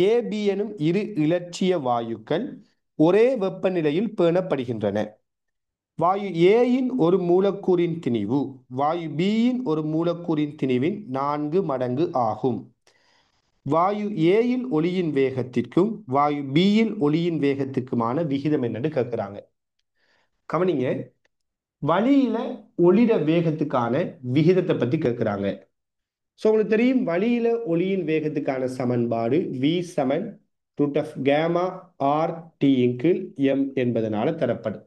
ஏபி எனும் இரு இலட்சிய வாயுக்கள் ஒரே வெப்பநிலையில் பேணப்படுகின்றன. வாயு ஏயின் ஒரு மூலக்கூறின் திணிவு வாயு பியின் ஒரு மூலக்கூறின் திணிவின் 4 மடங்கு ஆகும். வாயு ஏயில் ஒளியின் வேகத்திற்கும் வாயு பியில் ஒளியின் வேகத்துக்குமான விகிதம் என்னன்னு கேட்கிறாங்க. கவனிங்க, வளியில ஒளிர வேகத்துக்கான விகிதத்தை பத்தி கேட்கிறாங்க. ஸோ உங்களுக்கு தெரியும், வளியில ஒளியின் வேகத்துக்கான சமன்பாடு V சமன் √γ RT கீழ் M என்பதனால தரப்படும்.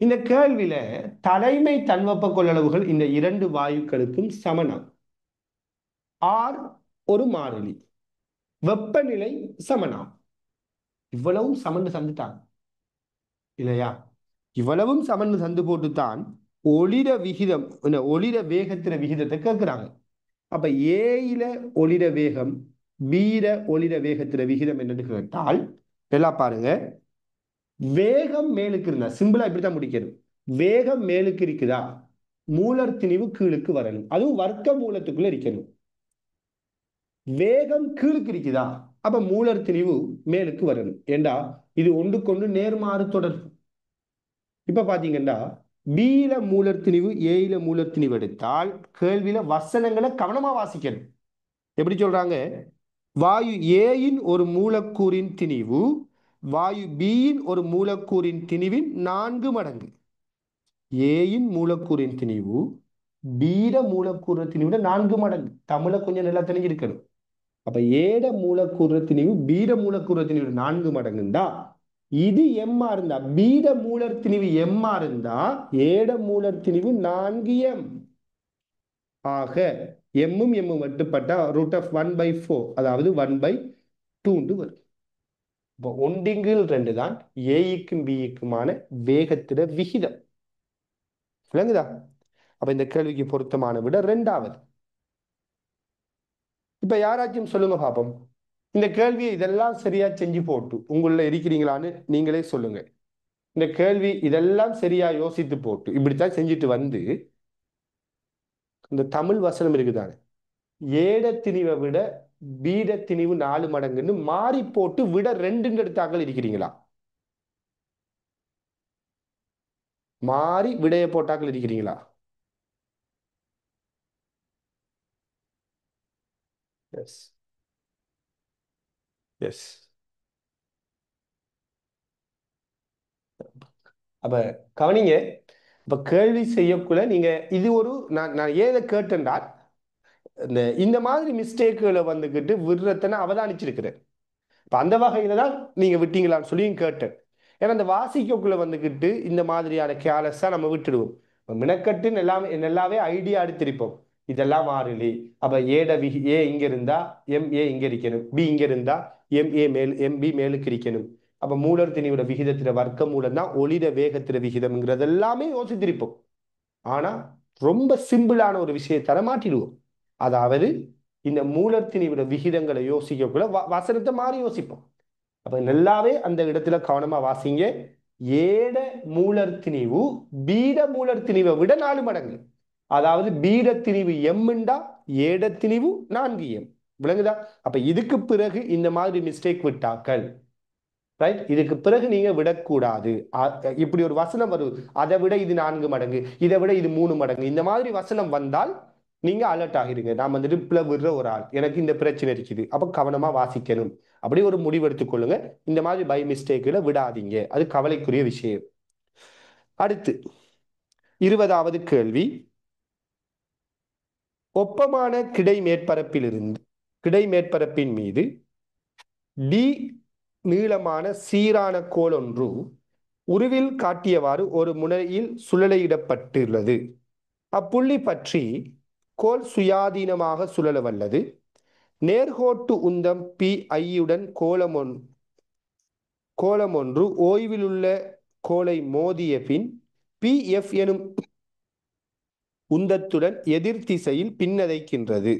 இந்த கேள்வியில தலைமை தன்வெப்ப கொள்ளளவுகள் இந்த இரண்டு வாயுக்களுக்கும் சமனம். R ஒரு மாறிலி, வெப்பநிலை சமனாம். இவ்வளவும் சமன்னு தந்துட்டாங்க இல்லையா? இவ்வளவும் சமன்னு தந்து போட்டுத்தான் ஒளிர விகிதம், ஒளிர வேகத்தின விகிதத்தை கேட்கிறாங்க. அப்ப ஏயில ஒளிர வேகம் பீர ஒளிர வேகத்தின விகிதம் என்னன்னு கேட்டால், எல்லாம் பாருங்க, வேகம் மேலுக்கு இருந்தா சிம்பிளா இப்படித்தான் முடிக்கணும். வேகம் மேலுக்கு இருக்குதா, மூலர் திணிவு கீழுக்கு வரணும், அதுவும் வர்க்க மூலத்துக்குள்ள இருக்கணும். வேகம் கீழுக்கு இருக்குதா, அப்ப மூலர் திணிவு மேலுக்கு வரணும். ஏண்டா இது ஒன்றுக்கொண்டு நேர்மாறு தொடர்பு. இப்ப பாத்தீங்கன்னா பியில மூலர் திணிவு ஏயில மூலர் திணிவு எடுத்தால் கேள்வியில வசனங்களை கவனமா வாசிக்கணும். எப்படி சொல்றாங்க, வாயு ஏயின் ஒரு மூலக்கூறின் திணிவு வாயு பியின் ஒரு மூலக்கூறின் திணிவின் 4 மடங்கு. ஏயின் மூலக்கூறின் திணிவு பீட மூலக்கூறு திணிவிட 4 மடங்கு. தமிழை கொஞ்சம் நல்லா தெரிஞ்சிருக்கணும். அப்ப ஏட மூலக்கூறு திணிவு பீட மூலக்கூறு திணிவு 4 மடங்குண்டா, இது எம்மா இருந்தா பீட மூலர் திணிவு எம்மா இருந்தா ஏட மூலர் திணிவு 4m ஆக எம்மும் எம்மும் வெட்டுப்பட்டா √1/4, அதாவது 1/2 வரும். இப்போ 1/2 தான் ஏக்கும் பிக்குமான வேகத்திட விகிதம். விளங்குதா? அப்ப இந்த கேள்விக்கு பொருத்தமான விட 2வது. இப்ப யாராச்சும் சொல்லுங்க பாப்போம், இந்த கேள்வியை இதெல்லாம் சரியா செஞ்சு போட்டு உங்கள இருக்கிறீங்களான்னு நீங்களே சொல்லுங்க. இந்த கேள்வி இதெல்லாம் சரியா யோசித்து போட்டு இப்படித்தான் செஞ்சுட்டு வந்து இந்த தமிழ் வசனம் இருக்குதானே, ஏட திணிவை விட பீட திணிவு 4 மடங்குன்னு மாறி போட்டு விட 2 எடுத்தாக்கள் இருக்கிறீங்களா? மாறி விடைய போட்டாக்கள் இருக்கிறீங்களா? Yes, yes. அப்ப கவனிங்க, இப்ப கேள்வி செய்யக்குள்ள நீங்க இது ஒரு நான் நான் ஏதை கேட்டேன்டால் இந்த மாதிரி மிஸ்டேக்குகளை வந்துக்கிட்டு விடுறத நான் அவதானிச்சிருக்கிறேன். இப்ப அந்த வகையில தான் நீங்க விட்டீங்களான்னு சொல்லி கேட்டேன். ஏன்னா அந்த வாசிக்கக்குள்ள வந்துக்கிட்டு இந்த மாதிரியான கேலஸா நம்ம விட்டுடுவோம். மினக்கட்டுன்னு நல்லாவே ஐடியா எடுத்திருப்போம். இதெல்லாம் மாறிலி, அப்ப ஏ இங்க இருந்தா MA இங்க இருக்கணும், பி இங்க இருந்தா MA மேல் MB மேலுக்கு இருக்கணும். அப்ப மூலர் திணிவோட விகிதத்தில வர்க்க மூலம் தான் ஒளிர வேகத்தில விகிதம்ங்கிறது எல்லாமே யோசித்திருப்போம். ஆனா ரொம்ப சிம்பிளான ஒரு விஷயத்தை மாட்டிடுவோம். அதாவது இந்த மூலர் திணிவோட விகிதங்களை யோசிக்கக்குள்ள வசனத்தை மாறி யோசிப்போம். அப்ப நல்லாவே அந்த இடத்துல கவனமா வாசிங்க. ஏட மூலர் திணிவு பீட மூலர் திணிவை விட 4 மடங்கு. அதாவது பீட திணிவு எம்ண்டா ஏட திணிவு 4m. விளங்குதா? அப்ப இதுக்கு பிறகு இந்த மாதிரி மிஸ்டேக் விட்டாக்கள் ரைட், இதுக்கு பிறகு நீங்க விடக்கூடாது. இப்படி ஒரு வசனம் வருது, அதை விட இது 4 மடங்கு, இதை விட இது 3 மடங்கு, இந்த மாதிரி வசனம் வந்தால் நீங்க அலர்ட் ஆகிருங்க. நான் வந்துட்டு விடுற ஒரு ஆள், எனக்கு இந்த பிரச்சனை இருக்குது, அப்ப கவனமா வாசிக்கணும், அப்படி ஒரு முடிவு எடுத்துக்கொள்ளுங்க. இந்த மாதிரி பை மிஸ்டேக்ல விடாதீங்க, அது கவலைக்குரிய விஷயம். அடுத்து 20வது கேள்வி, ஒப்பமான கிடை மேற்பரப்பின் மீது டி நீளமான சீரான கோல் ஒன்று உருவில் காட்டியவாறு ஒரு முனையில் சுழலையிடப்பட்டுள்ளது. அப்புள்ளி பற்றி கோல் சுயாதீனமாக சுழல வல்லது. நேர்கோட்டு உந்தம் பி ஐயுடன் கோலம் ஒன்று ஓய்விலுள்ள கோலை மோதிய பின் பி எஃப் எனும் உந்தத்துடன் எதிர் திசையில் பின்னதைக்கின்றது.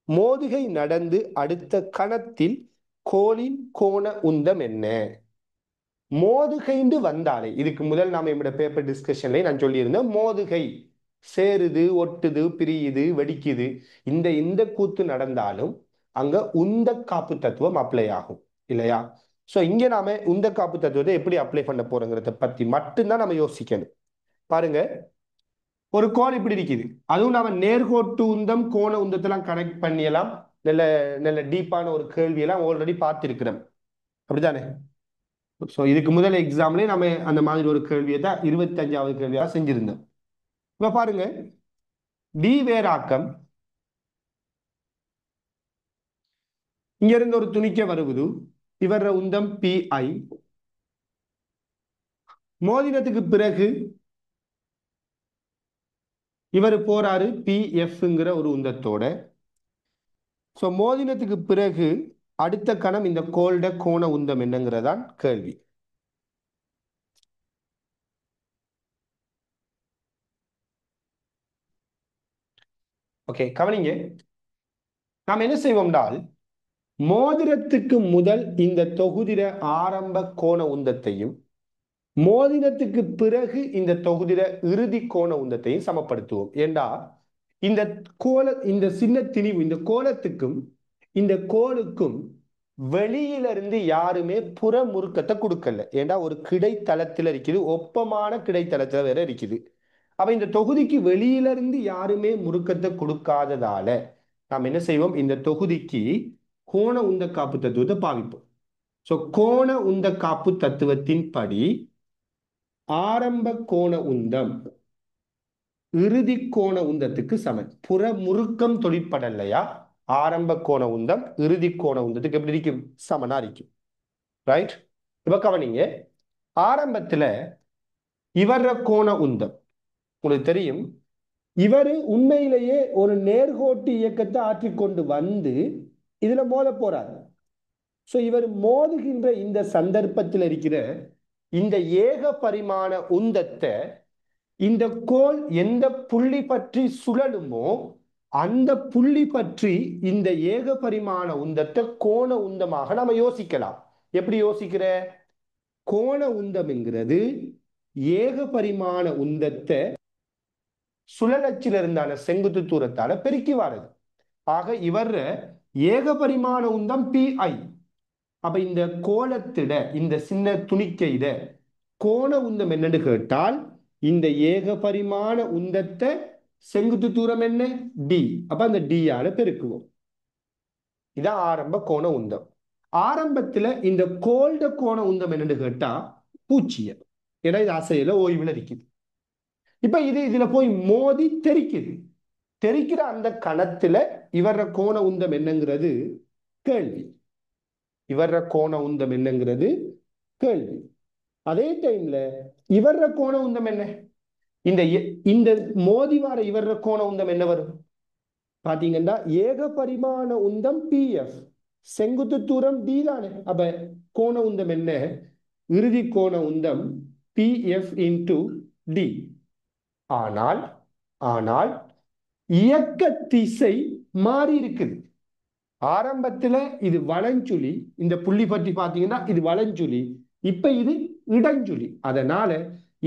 மோதுகை நடந்து அடுத்த கணத்தில் கோலின் கோண உந்தம் என்ன? மோதுகைந்து வந்தாலே இதுக்கு முதல் நாம என்னோட பேப்பர் டிஸ்கஷன்ல நான் சொல்லியிருந்தேன், மோதுகை சேருது, ஒட்டுது, பிரியுது, வெடிக்குது, இந்த கூத்து நடந்தாலும் அங்க உந்த காப்பு தத்துவம் அப்ளை ஆகும் இல்லையா? சோ இங்க நாம உந்த காப்பு தத்துவத்தை எப்படி அப்ளை பண்ண போறோங்கிறத பத்தி மட்டும்தான் நம்ம யோசிக்கணும். பாருங்க, ஒரு கோல் இப்படி இருக்குது, அதுவும் நாம நேர்கோட்டு உந்தம் கோண உந்தத்தெல்லாம் கனெக்ட் பண்ணியெல்லாம் நல்ல நல்ல டீப்பான ஒரு கேள்வியெல்லாம் ஆல்ரெடி பார்த்திருக்கிறோம், அப்படித்தானே? ஸோ இதுக்கு முதல் எக்ஸாம்லேயே நம்ம அந்த மாதிரி ஒரு கேள்வியை தான் 25வது கேள்வியாக செஞ்சிருந்தோம். இப்ப பாருங்க, டி வேராக்கம் இங்க இருந்து ஒரு துணிக்க வருவது, இவர உந்தம் PI, மோதினத்துக்கு பிறகு இவர் போறாரு PFங்கிற ஒரு உந்தத்தோட. ஸோ மோதினத்துக்கு பிறகு அடுத்த கணம் இந்த கோல்ட கோண உந்தம் என்னங்கிறதான் கேள்வி. ஓகே, கவனிங்க. நாம் என்ன செய்வோம்னால், மோதிரத்துக்கு முதல் இந்த தொகுதிர ஆரம்ப கோண உந்தத்தையும் மோதிரத்துக்கு பிறகு இந்த தொகுதிர இறுதி கோண உந்தத்தையும் சமப்படுத்துவோம். ஏண்டா இந்த சின்ன திணிவு இந்த கோலத்துக்கும் இந்த கோலுக்கும் வெளியிலிருந்து யாருமே புற முறுக்கத்தை கொடுக்கல. ஏண்டா ஒரு கிடைத்தளத்தில் இருக்குது, ஒப்பமான கிடைத்தளத்துல வேற இருக்குது. அப்ப இந்த தொகுதிக்கு வெளியிலிருந்து யாருமே முறுக்கத்தை கொடுக்காததால நாம் என்ன செய்வோம், இந்த தொகுதிக்கு கோண உந்த காப்பு தத்துவத்தை பாவிப்போம். சோ கோண உந்த காப்பு தத்துவத்தின் படி ஆரம்ப கோண உந்தம் இறுதி கோண உந்தத்துக்கு சமன். புற முறுக்கம் தொழிற்படலையா, ஆரம்ப கோண உந்தம் இறுதி கோண உந்தத்துக்கு எப்படி இருக்கும்? சமனா இருக்கும். ரைட்? இப்ப கவனிங்க, ஆரம்பத்துல இவர கோண உந்தம் உங்களுக்கு தெரியும், இவர் உண்மையிலேயே ஒரு நேர்கோட்டு இயக்கத்தை ஆற்றிக்கொண்டு வந்து இதுல மோத போறாரு. சோ இவர் மோதுகின்ற இந்த சந்தர்ப்பத்தில் இருக்கிற இந்த ஏக பரிமாண உந்தத்தை இந்த கோல் எந்த புள்ளி பற்றி சுழலுமோ அந்த புள்ளி பற்றி இந்த ஏக பரிமாண உந்தத்தை கோண உந்தமாக நாம யோசிக்கலாம். எப்படி யோசிக்கிற? கோண உந்தம்ங்கிறது ஏக பரிமாண உந்தத்தை சுழலச்சில் இருந்தான செங்குத்து தூரத்தால பெருக்கி வாரது. ஆக இவர் ஏக பரிமாண உந்தம் PI. அப்ப இந்த கோலத்திட இந்த சின்ன துணிக்கையிட கோண உந்தம் என்னன்னு கேட்டால், இந்த ஏக பரிமாண உந்தத்தை செங்குத்து தூரம் என்ன? D. அப்ப அந்த D ஆல பெருக்குவோம். இதான் ஆரம்ப கோண உந்தம். ஆரம்பத்துல இந்த கோல்ட கோண உந்தம் என்னன்னு கேட்டா 0. ஏன்னா இது அசையில ஓய்வுல இருக்குது. இப்ப இதுல போய் மோதி தெரிக்குது. தெரிக்கிற அந்த கணத்துல இவர கோண உந்தம் என்னங்கிறது கேள்வி. இவர கோண உந்தம் என்னங்கிறது கேள்வி. அதே டைம்ல இவர கோண உந்தம் என்ன? இந்த மோதி வார இவர கோண உந்தம் என்ன வரும் பாத்தீங்கன்னா, ஏக பரிமாண உந்தம் PF, செங்குத்து தூரம் D தானே. அப்ப கோண உந்தம் என்ன? இறுதி கோண உந்தம் PF into D. ஆனால் ஆனால் இயக்க திசை மாறி இருக்குது. ஆரம்பத்துல இது வலஞ்சுழி, இந்த புள்ளி பற்றி பாத்தீங்கன்னா இது வலஞ்சுழி, இப்ப இது இடஞ்சுழி. அதனால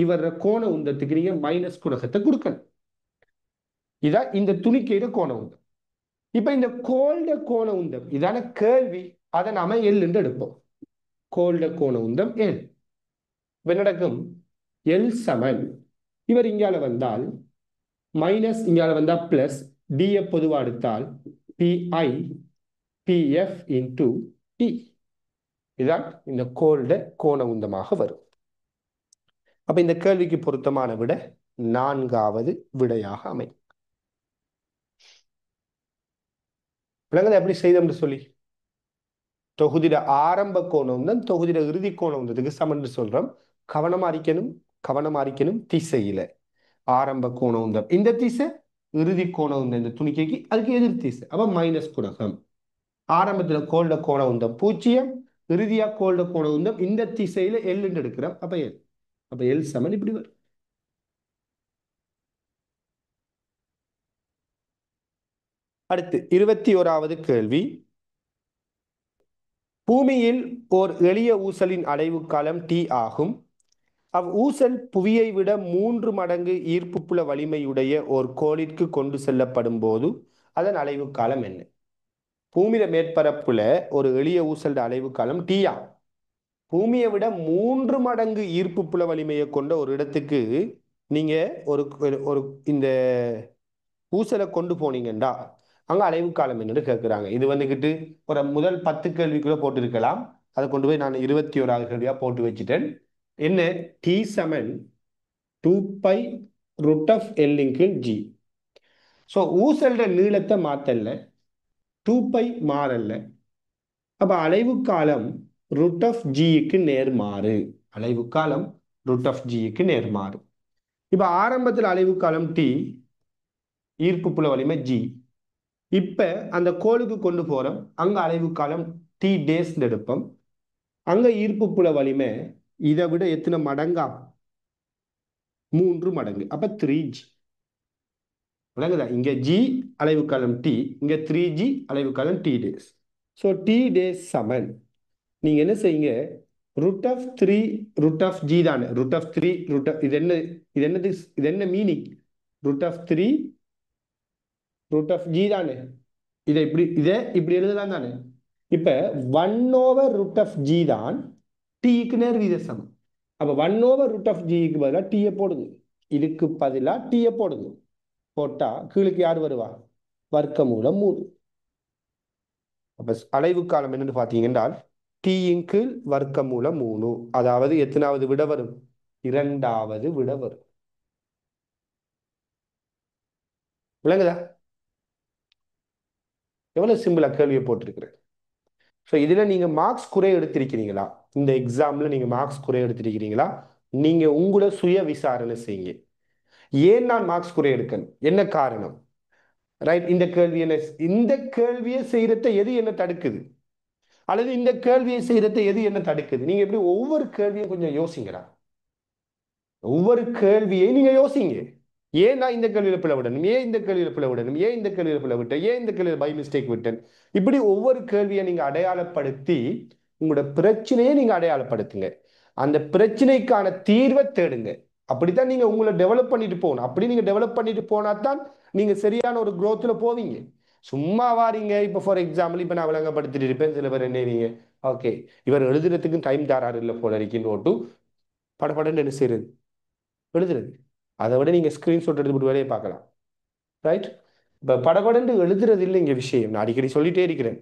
இவர கோண உந்தத்துக்கு நீங்க மைனஸ் குணகத்தை கொடுக்கணும். இதான் இந்த துணிக்கையிட கோண உந்தம். இப்ப இந்த கோல்ட கோண உந்தம் இதான கேள்வி, அதை நாம எல் என்று எடுப்போம். கோல்ட கோண உந்தம் எல். இப்ப நடக்கும் எல் சமன், இவர் இங்கால வந்தால் மைனஸ், இங்கால வந்தா பிளஸ், டி பொதுவா எடுத்தால் PI PF into T. இதான் இந்த கோல்ட கோண உந்தமாக வரும். அப்ப இந்த கேள்விக்கு பொருத்தமான விட 4வது விடையாக அமையும். விளங்குதா எப்படி செய்தோம்னு சொல்லி? தொகுதிட ஆரம்ப கோணம் தான் தொகுதிட இறுதி கோணம்ன்றதுக்கு சமன்னு சொல்றோம். கவனமா அறிக்கணும், கவனமா அறிக்கணும். திசையில ஆரம்ப கோண உந்தம் இந்த திசை, இறுதி கோண உந்தம் இந்த துணிக்கைக்கு அதுக்கு எதிர் திசை. அப்ப மைனஸ் குணகம். ஆரம்பத்துல கோல்ட கோண உந்தம் 0, இறுதியா கோல்ட கோண உந்தம் இந்த திசையில எல் எடுக்கிறோம். அப்ப எல், அப்ப எல் சமன் இப்படி வரும். அடுத்து 21வது கேள்வி. பூமியில் ஓர் எளிய ஊசலின் அடைவு காலம் டி ஆகும். ஊசல் புவியை விட 3 மடங்கு ஈர்ப்புப்புல வலிமையுடைய ஒரு கோளிற்கு கொண்டு செல்லப்படும் போது அதன் அலைவு காலம் என்ன? பூமியில மேற்பரப்புல ஒரு எளிய ஊசல் அலைவு காலம் டீயா. பூமியை விட 3 மடங்கு ஈர்ப்பு புல வலிமையை கொண்ட ஒரு இடத்துக்கு நீங்க ஒரு ஒரு இந்த ஊசலை கொண்டு போனீங்கண்டா அங்க அலைவு காலம் என்னன்னு கேட்கிறாங்க. இது வந்துகிட்டு ஒரு முதல் 10 கேள்விக்குள்ள போட்டிருக்கலாம். அதை கொண்டு போய் நான் 21வது கேள்வியா போட்டு வச்சுட்டேன். என்ன? டி சமன் 2π√L/G. ஸோ ஊசல்ற நீளத்தை மாத்தல்ல, 2π மாறல்ல. அப்ப அலைவு காலம் √Gக்கு நேர்மாறு. அலைவு காலம் √Gக்கு நேர்மாறு. இப்ப ஆரம்பத்தில் அலைவு காலம் T, ஈர்ப்பு புல வலிமை G. இப்ப அந்த கோளுக்கு கொண்டு போறோம். அங்க அலைவு காலம் T டேஸ் எடுப்போம். அங்க ஈர்ப்பு புல வலிமை இதை விட எத்தனை மடங்கா? 3 மடங்கு. அப்ப 3G. விளங்குதா? இங்க G அலைவு காலம் T, இங்க 3G அலைவு காலம் T டேஸ். ஸோ T டேஸ் சமன் நீங்க என்ன செய்யுங்க? √3 √G தானே. √3 இது என்ன? இது என்னது? இது என்ன மீனிங்? √3 √G தானே. இதை இப்படி எழுதலாம் தானே. இப்ப 1/√G தான் Tக்கு நேர் வீதசம். அப்ப 1/√Gக்கு பதிலாக டீயை போடுங்க. இதுக்கு பதிலாக டீயை போடுங்க. போட்டா கீழுக்கு யார் வருவா? வர்க்கமூலம் 3. அப்ப அலைவு காலம் என்னன்னு பாத்தீங்கன்னா டீயின் கீழ் வர்க்கமூலம் 3. அதாவது எத்தனாவது விட வரும்? 2வது விட வரும். விளங்குதா? எவ்வளவு சிம்பிளா கேள்வியை போட்டிருக்கிறேன். ஸோ இதுல நீங்க மார்க்ஸ் குறை எடுத்திருக்கிறீங்களா? இந்த எக்ஸாம்ல நீங்க மார்க்ஸ் குறை எடுத்திருக்கிறீங்களா? நீங்க உங்களோட சுய விசாரணை செய்யுங்க. ஏன் நான் மார்க்ஸ் குறை எடுக்கணும்? என்ன காரணம்? ரைட். இந்த கேள்வியை செய்யறத எது என்ன தடுக்குது? அல்லது இந்த கேள்வியை செய்யறத எது என்ன தடுக்குது? நீங்க எப்படி ஒவ்வொரு கேள்வியும் கொஞ்சம் யோசிங்கடா. ஒவ்வொரு கேள்வியை நீங்க யோசிங்க. ஏன் நான் இந்த கேள்வியில பிழை விடணும்? ஏன் இந்த கேள்வியில பிழை விடணும்? ஏன் இந்த கேள்வியில பிழை விட்டேன்? ஏன் இந்த கேள்வியில பை மிஸ்டேக் விட்டேன்? இப்படி ஒவ்வொரு கேள்வியை நீங்க அடையாளப்படுத்தி உங்களோட பிரச்சனையை நீங்க அடையாளப்படுத்துங்க. அந்த பிரச்சனைக்கான தீர்வை தேடுங்க. அப்படித்தான் நீங்க உங்களை டெவலப் பண்ணிட்டு போகணும். அப்படி நீங்க டெவலப் பண்ணிட்டு போனா தான் நீங்க சரியான ஒரு growthல போவீங்க. சும்மா வாரீங்க. இப்போ ஃபார் எக்ஸாம்பிள் இப்போ நான் விளங்கப்படுத்திட்டு இருப்பேன். சில பேர் என்னவீங்க, ஓகே இவர் எழுதுறதுக்கு டைம் தாராரு இல்லை போல இருக்கின்ற ஓட்டு படப்படன்னு என்ன செய்யறது? எழுதுறது. அதை விட நீங்க ஸ்கிரீன்ஷாட் எடுத்து வேலையை பார்க்கலாம். ரைட். இப்போ படபடன்னு எழுதுறது இல்லை இங்க விஷயம். நான் அடிக்கடி சொல்லிட்டே இருக்கிறேன்.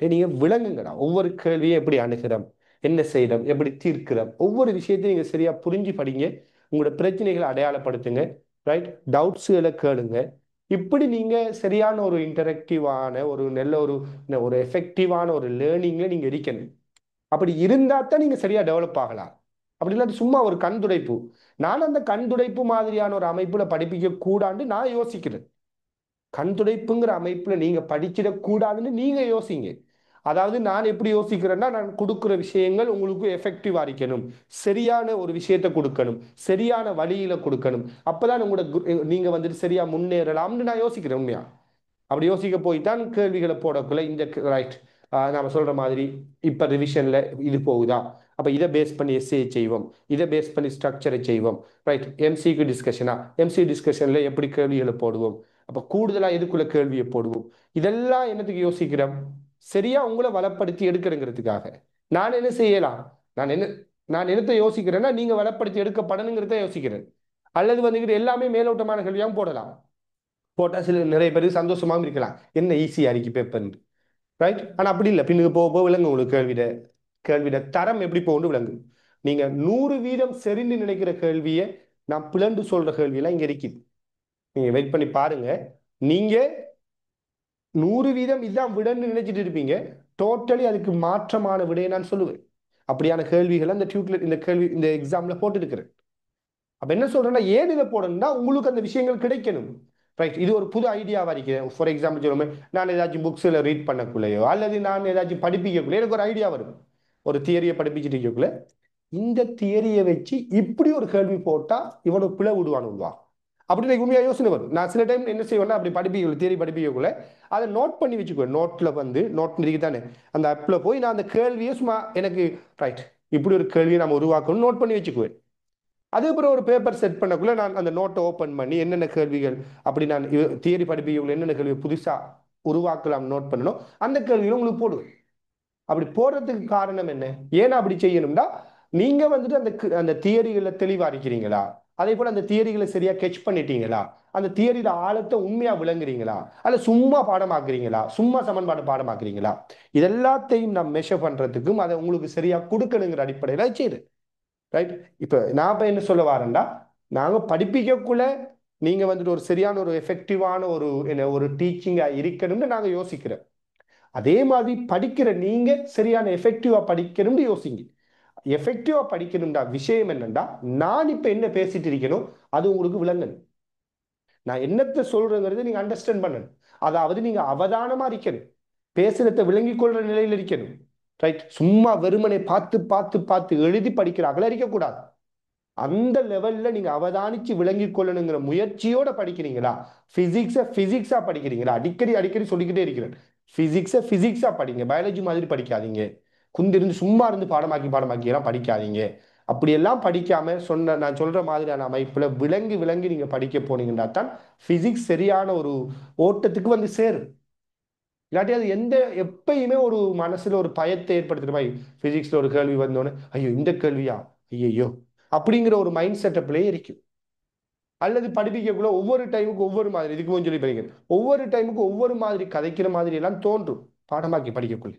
நீங்க விளங்குங்கடா. ஒவ்வொரு கேள்வியும் எப்படி அணுகிறோம், என்ன செய்யறோம், எப்படி தீர்க்கிறோம், ஒவ்வொரு விஷயத்தையும் நீங்க சரியா புரிஞ்சு படிங்க. உங்களோட பிரச்சனைகளை அடையாளப்படுத்துங்க. ரைட். டவுட்ஸுகளை கேளுங்க. இப்படி நீங்க சரியான ஒரு இன்டராக்டிவான ஒரு நல்ல ஒரு எஃபெக்டிவான ஒரு லேர்னிங்ல நீங்க இருக்கணும். அப்படி இருந்தா தான் நீங்க சரியா டெவலப் ஆகலாம். அப்படி இல்லாட்டி சும்மா ஒரு கண் துடைப்பு. நான் அந்த கண் துடைப்பு மாதிரியான ஒரு அமைப்புல படிப்பிக்க கூடாண்டு நான் யோசிக்கிறேன். கண் துடைப்புங்கிற அமைப்புல நீங்க படிச்சிடக்கூடாதுன்னு நீங்க யோசிங்க. அதாவது நான் எப்படி யோசிக்கிறேன்னா, நான் கொடுக்குற விஷயங்கள் உங்களுக்கு எஃபெக்டிவா இருக்கணும், சரியான ஒரு விஷயத்த கொடுக்கணும், சரியான வழியில கொடுக்கணும். அப்பதான் உங்களோட நீங்க வந்துட்டு சரியா முன்னேறலாம்னு நான் யோசிக்கிறேன். உண்மையா அப்படி யோசிக்க போய் தான் கேள்விகளை போடக்குள்ள இந்த ரைட் நாம சொல்ற மாதிரி இப்ப ரிவிஷன்ல இது போகுதா, அப்ப இதை பேஸ் பண்ணி எஸ்ஏ செய்வோம், இதை பேஸ் பண்ணி ஸ்ட்ரக்சரை செய்வோம். ரைட். எம்சிக்கு டிஸ்கஷனா, எம்சி டிஸ்கஷன்ல எப்படி கேள்விகளை போடுவோம், அப்ப கூடுதலா எதுக்குள்ள கேள்வியை போடுவோம். இதெல்லாம் என்னத்துக்கு யோசிக்கிறோம்? சரியா உங்களை வளப்படுத்தி எடுக்கிறங்கிறதுக்காக. நான் என்ன செய்யலாம்? நான் என்ன நான் என்னத்தை யோசிக்கிறேன்னா, நீங்க வளப்படுத்தி எடுக்கப்படணுங்கிறத யோசிக்கிறேன். அல்லது வந்துக்கிட்டு எல்லாமே மேலோட்டமான கேள்வியாகவும் போடலாம். போட்டா சில நிறைய பேருக்கு சந்தோஷமாகவும் இருக்கலாம், என்ன ஈஸியா இருக்கு பேப்பர். ரைட். ஆனா அப்படி இல்லை. பின்னுக்கு போக போக விளங்கு உங்களுக்கு கேள்விட தரம் எப்படி போகணும் விளங்கு. நீங்க 100% சரின்னு நினைக்கிற கேள்வியை நான் பிளண்டு சொல்ற கேள்வியெல்லாம் இங்க இருக்குது. நீங்க வெயிட் பண்ணி பாருங்க. நீங்க 100% இதுதான் விடன்னு நினைச்சிட்டு இருப்பீங்க. டோட்டலி அதுக்கு மாற்றமான விடையை நான் சொல்லுவேன். அப்படியான கேள்விகளை அந்த இந்த கேள்வி இந்த எக்ஸாம்ல போட்டுருக்கிறேன். அப்ப என்ன சொல்றேன்னா, ஏன் இதை போடணும்னா உங்களுக்கு அந்த விஷயங்கள் கிடைக்கணும். ரைட், இது ஒரு புது ஐடியாவா இருக்கிறேன். ஃபார் எக்ஸாம்பிள் சொல்லுமே, நான் ஏதாச்சும் புக்ஸில் ரீட் பண்ணக்குள்ளேயோ அல்லது நான் ஏதாச்சும் படிப்பிக்கக்குள்ளே எனக்கு ஒரு ஐடியா வரும். ஒரு தியரியை படிப்பிச்சுட்டு இருக்கக்குள்ள இந்த தியரியை வச்சு இப்படி ஒரு கேள்வி போட்டா இவனுக்கு பிழை விடுவானுவா அப்படின்னு எனக்கு உண்மையா யோசனை வரும். நான் சில டைம் என்ன செய்வேன்னா, அப்படி படிப்பிக்கல தியரி படிப்பிக்கக்குள்ள அதை நோட் பண்ணி வச்சுக்குவேன். நோட்ல வந்து நோட் இருக்கு தானே, அந்த ஆப்ல போய் நான் அந்த கேள்வியை சும்மா எனக்கு ரைட் இப்படி ஒரு கேள்வியை நம்ம உருவாக்கணும் நோட் பண்ணி வச்சுக்குவேன். அதுக்கப்புறம் ஒரு பேப்பர் செட் பண்ணக்குள்ள நான் அந்த நோட்டை ஓப்பன் பண்ணி என்னென்ன கேள்விகள் அப்படி நான் தியரி படிப்பிக்கக்குள்ள என்னென்ன கேள்வி புதுசா உருவாக்கலாம் நோட் பண்ணணும், அந்த கேள்விகளை உங்களுக்கு போடுவேன். அப்படி போடுறதுக்கு காரணம் என்ன, ஏன்னா அப்படி செய்யணும்னா நீங்க வந்துட்டு அந்த தியரிகளை தெளிவா இருக்கிறீங்களா, அதே போல அந்த தியரிகளை சரியா கெச் பண்ணிட்டீங்களா, அந்த தியரியில ஆழத்தை உண்மையா விளங்குறீங்களா, அல்ல சும்மா பாடமாக்குறீங்களா, சும்மா சமன்பாடு பாடமாக்குறீங்களா, இதெல்லாத்தையும் நான் மெஷர் பண்றதுக்கும் அதை உங்களுக்கு சரியா கொடுக்கணுங்கிற அடிப்படையில செய்யுது. ரைட், இப்ப நான் இப்ப என்ன சொல்ல வரேன்டா, நாங்க படிப்பிக்கக்குள்ள நீங்க வந்துட்டு ஒரு சரியான ஒரு எஃபெக்டிவான ஒரு என்ன ஒரு டீச்சிங்கா இருக்கணும்னு நாங்க யோசிக்கிறோம். அதே மாதிரி படிக்கிற நீங்க சரியான எஃபெக்டிவா படிக்கணும்னு யோசிங்க. எஃபெக்டிவா படிக்கணும்டா விஷயம் என்னண்டா, நான் இப்ப என்ன பேசிட்டு இருக்கணும் அது உங்களுக்கு விளங்கணும். நான் என்னத்தை சொல்றேங்கிறது நீங்க அண்டர்ஸ்டாண்ட் பண்ணணும். அதாவது நீங்க அவதானமா இருக்கணும், பேசுறத விளங்கி கொள்ற நிலையில் இருக்கணும். ரைட், சும்மா வெறுமனை பார்த்து பார்த்து பார்த்து எழுதி படிக்கிறாங்களா இருக்கக்கூடாது. அந்த லெவல்ல நீங்க அவதானிச்சு விளங்கி கொள்ளணுங்கிற முயற்சியோட படிக்கிறீங்களா, பிசிக்ஸ பிசிக்ஸா படிக்கிறீங்களா, அடிக்கடி அடிக்கடி சொல்லிக்கிட்டே இருக்கிறேன். பிசிக்ஸ பிசிக்ஸா படிங்க, பயாலஜி மாதிரி படிக்காதீங்க. குந்திருந்து சும்மா இருந்து பாடமாக்கி பாடமாக்கி எல்லாம் படிக்காதீங்க. அப்படியெல்லாம் படிக்காம நான் சொல்ற மாதிரியான அமைப்புல விளங்கி விளங்கி நீங்க படிக்க போனீங்கன்னா தான் பிசிக்ஸ் சரியான ஒரு ஓட்டத்துக்கு வந்து சேரும். இல்லாட்டி அது எப்பயுமே ஒரு மனசுல ஒரு பயத்தை ஏற்படுத்துற மாதிரி, பிசிக்ஸ்ல ஒரு கேள்வி வந்தோடனே ஐயோ இந்த கேள்வியா, ஐயோ அப்படிங்கிற ஒரு மைண்ட் செட்டப்லயே இருக்கும். அல்லது படிப்பிக்கக்குள்ள ஒவ்வொரு டைமுக்கு ஒவ்வொரு மாதிரி, இதுக்கு கொஞ்சம் சொல்லி படிக்கிறேன், ஒவ்வொரு டைமுக்கு ஒவ்வொரு மாதிரி கதைக்கிற மாதிரி எல்லாம் தோன்றும் பாடமாக்கி படிக்கக்குள்ள.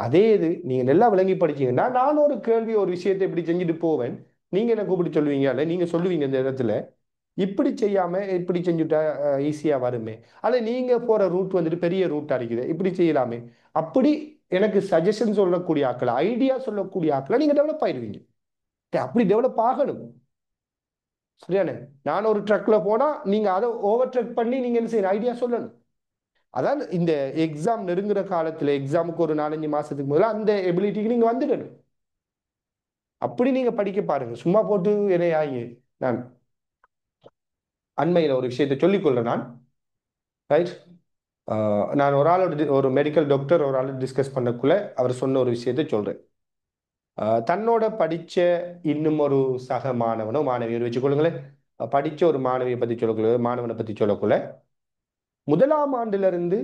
அதே இது நீங்க நல்லா விளங்கி படிச்சீங்கன்னா, நான் ஒரு கேள்வி ஒரு விஷயத்தை இப்படி செஞ்சுட்டு போவேன், நீங்க என்ன கூப்பிட்டு சொல்லுவீங்க, அல்ல நீங்க சொல்லுவீங்க இந்த இடத்துல இப்படி செய்யாம இப்படி செஞ்சுட்டா ஈஸியா வருமே, அல்ல நீங்க போற ரூட் வந்துட்டு பெரிய ரூட்டா இருக்குது இப்படி செய்யலாமே, அப்படி எனக்கு சஜஷன் சொல்லக்கூடிய ஆக்கள் ஐடியா சொல்லக்கூடிய ஆக்களை நீங்க டெவலப் ஆயிடுவீங்க. அப்படி டெவலப் ஆகணும். சரியானே, நான் ஒரு ட்ரக்ல போனா நீங்க அதை ஓவர் ட்ரக் பண்ணி நீங்க என்ன செய்யணும், ஐடியா சொல்லணும். அதான் இந்த எக்ஸாம் நெருங்குற காலத்துல, எக்ஸாமுக்கு ஒரு 4-5 மாசத்துக்கு முதல்ல அந்த எபிலிட்டிக்கு நீங்க வந்துடணும். அப்படி நீங்க படிக்க பாருங்க, சும்மா போட்டு என்னையாங்க. நான் அண்மையில ஒரு விஷயத்தை சொல்லிக் கொள்றேன் நான். ரைட், நான் ஒரு ஆளோட ஒரு மெடிக்கல் டாக்டர் ஒரு ஆள் டிஸ்கஸ் பண்ணக்குள்ள அவர் சொன்ன ஒரு விஷயத்தை சொல்றேன். தன்னோட படிச்ச இன்னும் ஒரு சக மாணவனோ மாணவியோ வச்சுக்கொள்ளுங்களேன், படிச்ச ஒரு மாணவியை பத்தி சொல்லக்குள்ள மாணவனை பத்தி சொல்லக்குள்ள, முதலாம் ஆண்டுல இருந்து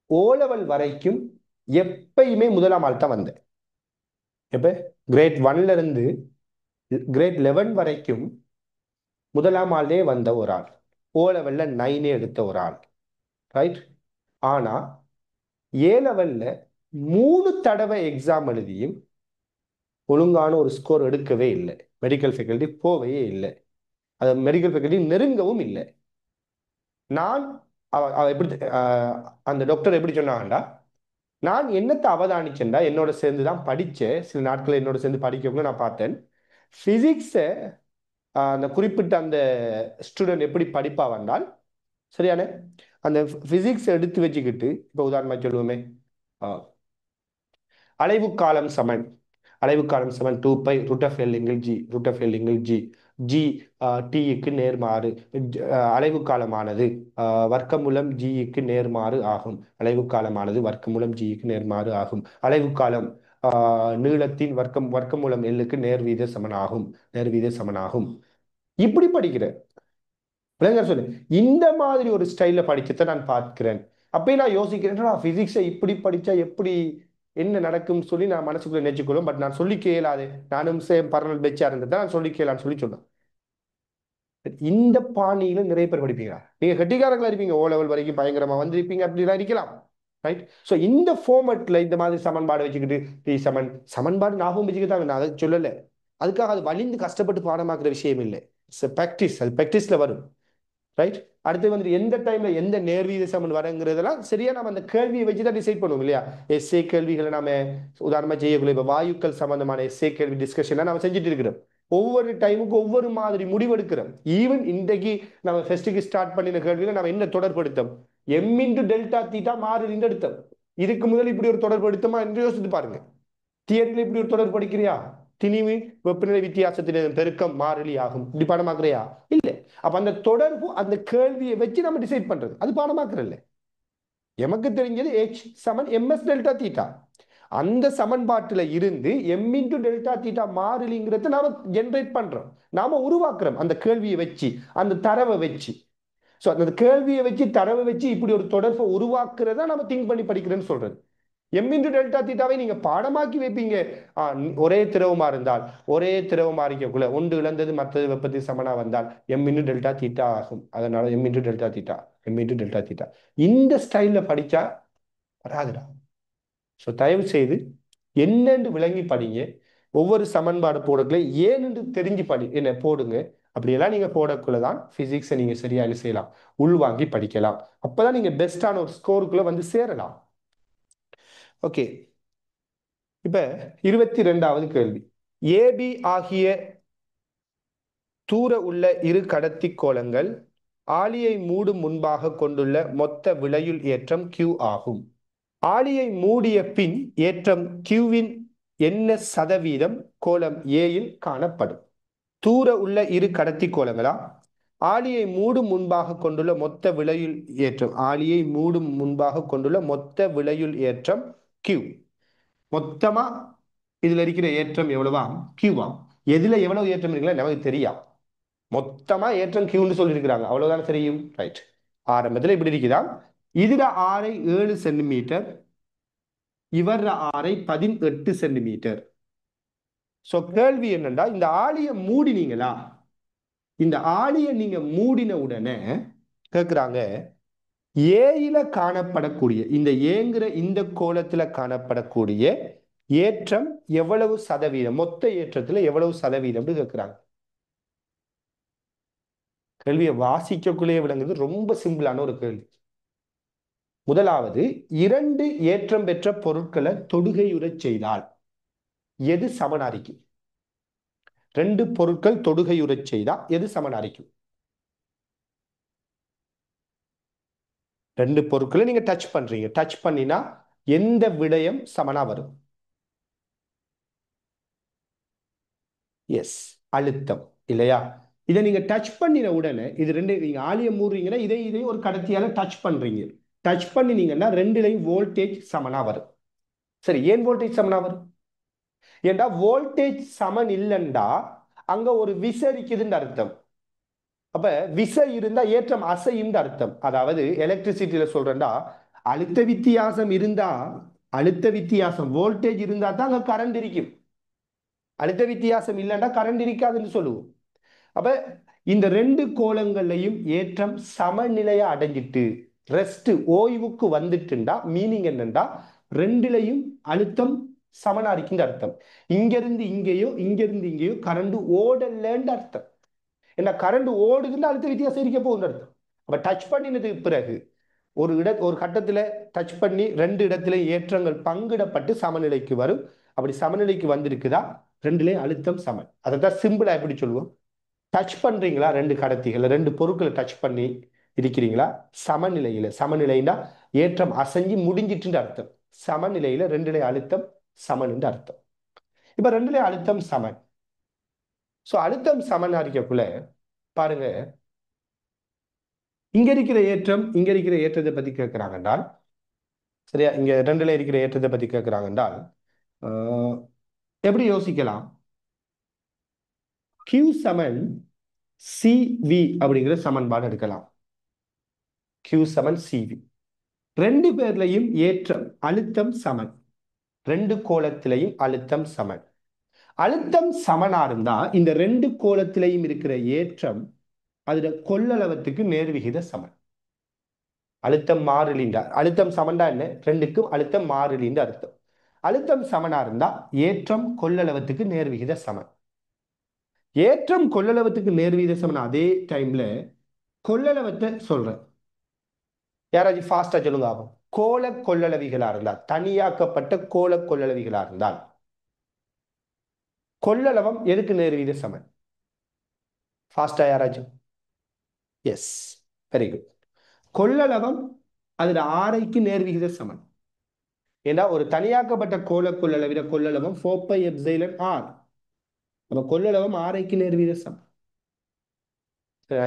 ஓலெவல் வரைக்கும் எப்பயுமே முதலாம் ஆள் தான் வந்தேன். எப்ப கிரேட் 1ல இருந்து கிரேட் 11 வரைக்கும் முதலாம் ஆளே வந்த ஒரு ஆள், ஓலெவல்ல 9 எடுத்த ஒரு ஆள். ரைட், ஆனா ஏலெவல்ல 3 தடவை எக்ஸாம் எழுதியும் ஒழுங்கான ஒரு ஸ்கோர் எடுக்கவே இல்லை. மெடிக்கல் ஃபேக்கல்டி போவே இல்லை, அது மெடிக்கல் ஃபேக்கல்டி நெருங்கவும் இல்லை. நான் எப்படி அந்த டாக்டர் எப்படி சொன்னாங்கடா, நான் என்னத்தை அவதானிச்சேன்டா, என்னோட சேர்ந்து தான் படிச்சேன், சில நாட்கள் என்னோட சேர்ந்து படிக்கக்குள்ள நான் பார்த்தேன் பிசிக்ஸை அந்த குறிப்பிட்ட அந்த ஸ்டூடெண்ட் எப்படி படிப்பா வந்தால் சரியான அந்த பிசிக்ஸ் எடுத்து வச்சுக்கிட்டு, இப்போ உதாரணமா சொல்லுவோமே, அலைவு காலம் சமன், அலைவு காலம் சமன் 2π √L/g g t-க்கு நேர்மாறு, அலைவு காலமானது வர்க்கமூலம் g-க்கு நேர்மாறு ஆகும், அலைவு காலமானது வர்க்கமூலம் g-க்கு நேர்மாறு ஆகும், அலைவு காலம் நீளத்தின் வர்க்கமூலம் L-க்கு நேர்வீத சமனாகும். இப்படி படிக்கிற சொல்லு, இந்த மாதிரி ஒரு ஸ்டைல படிக்கத்தை நான் பார்க்கிறேன். அப்பயே நான் யோசிக்கிறேன், பிசிக்ஸை இப்படி படிச்சா எப்படி என்ன நடக்கும்னு சொல்லி நான் மனசுக்குள்ள நினைச்சுக்கொள்ளும். பட் நான் சொல்லி கேளாது, நானும் சேம் பரனல் பெச்சா இருந்தது, நான் சொல்லி கேளான்னு சொல்லி சொன்னேன். இந்த பாணியில நிறைய பேர் படிப்பீங்க, நீங்க கெட்டிக்காரங்களா இருப்பீங்க, ஓ லெவல் வரைக்கும் பயங்கரமா வந்திருப்பீங்க, அப்படிலாம் இருக்கலாம். ரைட், ஸோ இந்த ஃபார்மட்ல இந்த மாதிரி சமன்பாடு வச்சுக்கிட்டு சமன்பாடு ஞாபகம் வச்சுக்கிட்டு நான் அதை சொல்லலை, அதுக்காக அது வலிந்து கஷ்டப்பட்டு பாடமாக்குற விஷயம் இல்லை. ப்ராக்டிஸ், அது ப்ராக்டிஸ்ல வரும். ரைட். அடுத்து வந்து எந்த டைம்ல எந்த நேர்வீத சமன் வரங்கிறதெல்லாம் சரியா நம்ம அந்த கேள்வியை வச்சு தான் டிசைட் பண்ணுவோம் இல்லையா. எஸ்ஏ கேள்விகளை நாம உதாரணமா செய்யக்கூடிய இப்ப வாயுக்கள் சம்பந்தமான எஸ்ஏ கேள்வி டிஸ்கஷன் நம்ம செஞ்சுட்டு இருக்கிறோம். ஒவ்வொரு டைமுக்கு ஒவ்வொரு மாதிரி முடிவெடுக்கிறோம். ஈவன் இன்றைக்கு நம்ம ஃபெஸ்ட்டுக்கு ஸ்டார்ட் பண்ணின கேள்வியில நம்ம என்ன தொடர்படுத்தோம், எம் இன்டு டெல்டா தீட்டா மாறிலின்னு எடுத்தோம். இதுக்கு முதல் இப்படி ஒரு தொடர்படுத்தமா என்று யோசித்து பாருங்க. தியரியில் இப்படி ஒரு தொடர்படுக்கிறியா, திணிவு வெப்பநிலை வித்தியாசத்தின் பெருக்கம் மாறிலி ஆகும் இப்படி பாடமாக்குறியா இல்ல. அப்ப அந்த தொடர்பு அந்த கேள்வியை வச்சு நம்ம டிசைட் பண்றது அது பாடமாக்குறல்ல. எமக்கு தெரிஞ்சது H சமன் எம்எஸ் டெல்டா தீட்டா. அந்த சமன்பாட்டில் இருந்து எம் இன்டு டெல்டா தீட்டா மாறிலிங்கிறத நாம ஜென்ரேட் பண்றோம், நாம உருவாக்குறோம் அந்த கேள்வியை வச்சு அந்த தரவை வச்சு. ஸோ அந்த கேள்வியை வச்சு தரவை வச்சு இப்படி ஒரு தொடர்பை உருவாக்குறதா நம்ம திங்க் பண்ணி படிக்கிறேன்னு சொல்றது. எம் இன்டு டெல்டா தீட்டாவை நீங்க பாடமாக்கி வைப்பீங்க. ஒரே திரவமா இருந்தால் ஒரே திரவமா இருக்கக்குள்ள ஒன்று இழந்தது மற்றது வெப்பத்துக்கு சமனா வந்தால் எம் இன்டு டெல்டா தீட்டா ஆகும். அதனால M into delta theta, M into delta theta இந்த ஸ்டைல்ல படிச்சா வராதுடா. ஸோ தயவு செய்து என்னென்று விளங்கி படிங்க. ஒவ்வொரு சமன்பாடு போடக்குள்ள ஏன்னு தெரிஞ்சு படி என்ன போடுங்க. அப்படியெல்லாம் நீங்க போடக்குள்ளதான் பிசிக்ஸை நீங்க சரியாக செய்யலாம், உள்வாங்கி படிக்கலாம். அப்பதான் நீங்க பெஸ்டான ஒரு ஸ்கோருக்குள்ள வந்து சேரலாம். ஓகே. இப்ப 22வது கேள்வி. ஏபி ஆகிய தூர உள்ள இரு கடத்தி கோளங்கள் ஆளியை மூடும் முன்பாக கொண்டுள்ள மொத்த விளையுள் ஏற்றம் Q ஆகும். ஆளியை மூடிய பின் ஏற்றம் Qவின் என்ன சதவீதம் கோளம் Aயில் காணப்படும்? தூர உள்ள இரு கடத்தி கோளங்களா, ஆளியை மூடும் முன்பாக கொண்டுள்ள மொத்த விளையுள் ஏற்றம், ஆளியை மூடும் முன்பாக கொண்டுள்ள மொத்த விளையுள் ஏற்றம் Q. மொத்தமா இதுல இருக்கிற ஏற்றம் எவ்வளவா, கியூவா. எதுல எவ்வளவு ஏற்றம் இருக்குல்ல நமக்கு தெரியும். மொத்தமா ஏற்றம் கியூன்னு சொல்லியிருக்கிறாங்க, அவ்வளவுதான் தெரியும். ரைட். ஆரம்பத்தில் இப்படி இருக்குதான். இதுல ஆரை 7 சென்டிமீட்டர், இவர் ஆரை 18 சென்டிமீட்டர். சோ கேள்வி என்னண்டா, இந்த ஆளியை மூடினீங்களா, இந்த ஆளியை நீங்க மூடின உடனே கேட்கிறாங்க ஏயில காணப்படக்கூடிய இந்த ஏங்கிற இந்த கோலத்துல காணப்படக்கூடிய ஏற்றம் எவ்வளவு சதவீதம், மொத்த ஏற்றத்துல எவ்வளவு சதவீதம் கேட்கிறாங்க. கேள்வியை வாசிக்கக்குள்ளே விளங்குது, ரொம்ப சிம்பிளான ஒரு கேள்வி. முதலாவது, 2 ஏற்றம் பெற்ற பொருட்களை தொடுகையுறச் செய்தால் எது சமனாரிக்கும்? 2 பொருட்கள் தொடுகையுறச் செய்தா எது சமனாரிக்கும்? 2 பொருட்களை நீங்க டச் பண்றீங்க, டச் பண்ணினா எந்த விடயம் சமனா வரும்? எஸ், அழுத்தம் இல்லையா. இதை நீங்க டச் பண்ணின உடனே இது ரெண்டு, நீங்க ஆலிய மூடுறீங்கன்னா இதை ஒரு கடத்தியால டச் பண்றீங்க. டச் பண்ணினீங்கன்னா ரெண்டுலையும் வோல்டேஜ் சமனா வரும். சரி, ஏன் வோல்டேஜ் சமனா வரும்? ஏண்டா வோல்டேஜ் சமன் இல்லைண்டா அங்க ஒரு விசை இருக்குதுன்னு அர்த்தம். அப்ப விசை இருந்தா ஏற்றம் அசையும் அர்த்தம். அதாவது எலக்ட்ரிசிட்டியில சொல்றேன்டா, அழுத்த வித்தியாசம் இருந்தா, அழுத்த வித்தியாசம் வோல்டேஜ் இருந்தா தான் அங்க கரண்ட் இருக்கும். அழுத்த வித்தியாசம் இல்லைன்னா கரண்ட் இருக்காதுன்னு சொல்லுவோம். அப்ப இந்த 2 கோலங்கள்லையும் ஏற்றம் சமநிலையை அடைஞ்சிட்டு ரெஸ்ட் ஓய்வுக்கு வந்துட்டுண்டா மீனிங் என்னண்டா, ரெண்டுலையும் அழுத்தம் சமனா இருக்குன்ற அர்த்தம். இங்கிருந்து இங்கேயோ இங்கிருந்து இங்கேயோ கரண்ட் ஓடலன்னு அர்த்தம். ஏன்னா கரண்ட் ஓடுதுன்னா அழுத்த வித்தியாசம் இருக்க போகுது அர்த்தம். அப்ப டச் பண்ணினதுக்கு பிறகு ஒரு கட்டத்துல டச் பண்ணி 2 இடத்துல ஏற்றங்கள் பங்கிடப்பட்டு சமநிலைக்கு வரும். அப்படி சமநிலைக்கு வந்திருக்குதா ரெண்டுலையும் அழுத்தம் சமன். அதை தான் சிம்பிளா எப்படி சொல்லுவோம், டச் பண்றீங்களா 2 கடத்திகளை, 2 பொருட்களை டச் பண்ணி இருக்கிறீங்களா சமநிலையில. சமநிலைனா ஏற்றம் அசைஞ்சு முடிஞ்சிட்டு அர்த்தம். சமநிலையில ரெண்டுல அழுத்தம் சமன் அர்த்தம். இப்ப ரெண்டுல அழுத்தம் சமன். சோ அழுத்தம் சமன் அறிக்கக்குள்ள பாருங்க, இங்க இருக்கிற ஏற்றம் இங்க இருக்கிற ஏற்றத்தை பத்தி கேட்கிறாங்க என்றால், சரியா, இங்க ரெண்டுல இருக்கிற ஏற்றத்தை பத்தி கேட்கிறாங்க என்றால் எப்படி யோசிக்கலாம், Q சமன் CV அப்படிங்கிற சமன்பாடு எடுக்கலாம். Q சமன் CV, 2 பேர்லையும் ஏற்றம் அழுத்தம் சமன், 2 கோலத்திலையும் அழுத்தம் சமன். அழுத்தம் சமனா இருந்தா இந்த 2 கோலத்திலையும் இருக்கிற ஏற்றம் அதுல கொள்ளளவத்துக்கு நேர்விகித சமன். அழுத்தம் மாறிலின்ற அழுத்தம் சமன்டா என்ன, 2க்கும் அழுத்தம் மாறிலின்ற அர்த்தம். அழுத்தம் சமனா இருந்தா ஏற்றம் கொள்ளளவத்துக்கு நேர்விகித சமன். ஏற்றம் கொள்ளளவத்துக்கு நேர்விகித சமன். அதே டைம்ல கொள்ளளவத்தை சொல்றேன். யாராச்சும் ஃபாஸ்டா சொல்லுங்க ஆகும். கோள கொள்ளளவிகளா இருந்தால், தனியாக்கப்பட்ட கோள கொள்ளளவிகளா இருந்தால் கொள்ளளவம் எதுக்கு நேர்வீத சமன்? ஃபாஸ்டா யாராச்சும்? S, very good. கொள்ளளவம் அதுல ஆரைக்கு நேர்விகித சமன். ஏன்னா ஒரு தனியாக்கப்பட்ட கோள கொள்ளளவிட கொள்ளளவம் 4πε/r. நம்ம கொள்ளளவம் ஆரைக்கு நேர்விகித சமன்.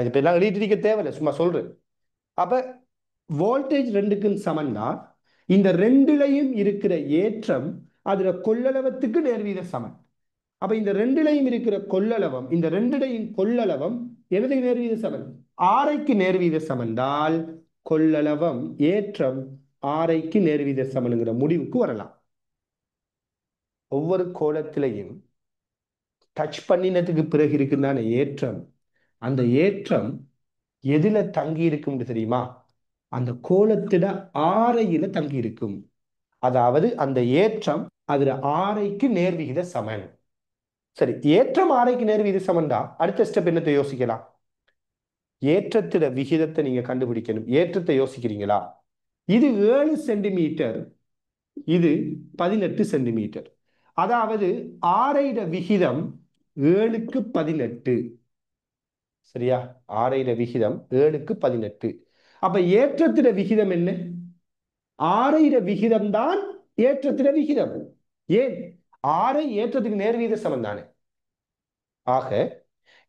இப்ப எல்லாம் எழுதிட்டு தேவையில்லை, சும்மா சொல்றேன். அப்ப வோல்டேஜ் ரெண்டுக்கும் சமன்னா இந்த ரெண்டுலையும் இருக்கிற ஏற்றம் அதுல கொள்ளளவத்துக்கு நேர்வீத சமன். அப்ப இந்த ரெண்டுலையும் இருக்கிற கொள்ளளவம், இந்த ரெண்டுடையும் கொள்ளளவம் எனது நேர்வீத சமன் ஆரைக்கு நேர்வீத சமன்தால் கொள்ளளவம் ஏற்றம் ஆரைக்கு நேர்வீத சமன்ங்கிற முடிவுக்கு வரலாம். ஒவ்வொரு கோலத்திலையும் டச் பண்ணினதுக்கு பிறகு இருக்குதான ஏற்றம், அந்த ஏற்றம் எதுல தங்கி இருக்கும் தெரியுமா? அந்த கோலத்திட ஆரையில தங்கி இருக்கும். அதாவது அந்த ஏற்றம் அதுல ஆரைக்கு நேர்விகித சமன். சரி, ஏற்றம் ஆரைக்கு நேர்விகித சமன்டா அடுத்த ஸ்டெப் என்னத்தை யோசிக்கலாம்? ஏற்றத்திட விகிதத்தை நீங்க கண்டுபிடிக்கணும். ஏற்றத்தை யோசிக்கிறீங்களா? இது 7 சென்டிமீட்டர், இது 18 சென்டிமீட்டர். அதாவது ஆரைட விகிதம் 7க்கு 18. சரியா? ஆரைட விகிதம் 7க்கு 18. அப்ப ஏற்றத்திட விகிதம் என்ன? ஆரைட விகிதம் தான் ஏற்றத்திட விகிதம். ஏன்? ஆரை ஏற்றத்துக்கு நேர்வீத சமன் தானே. ஆக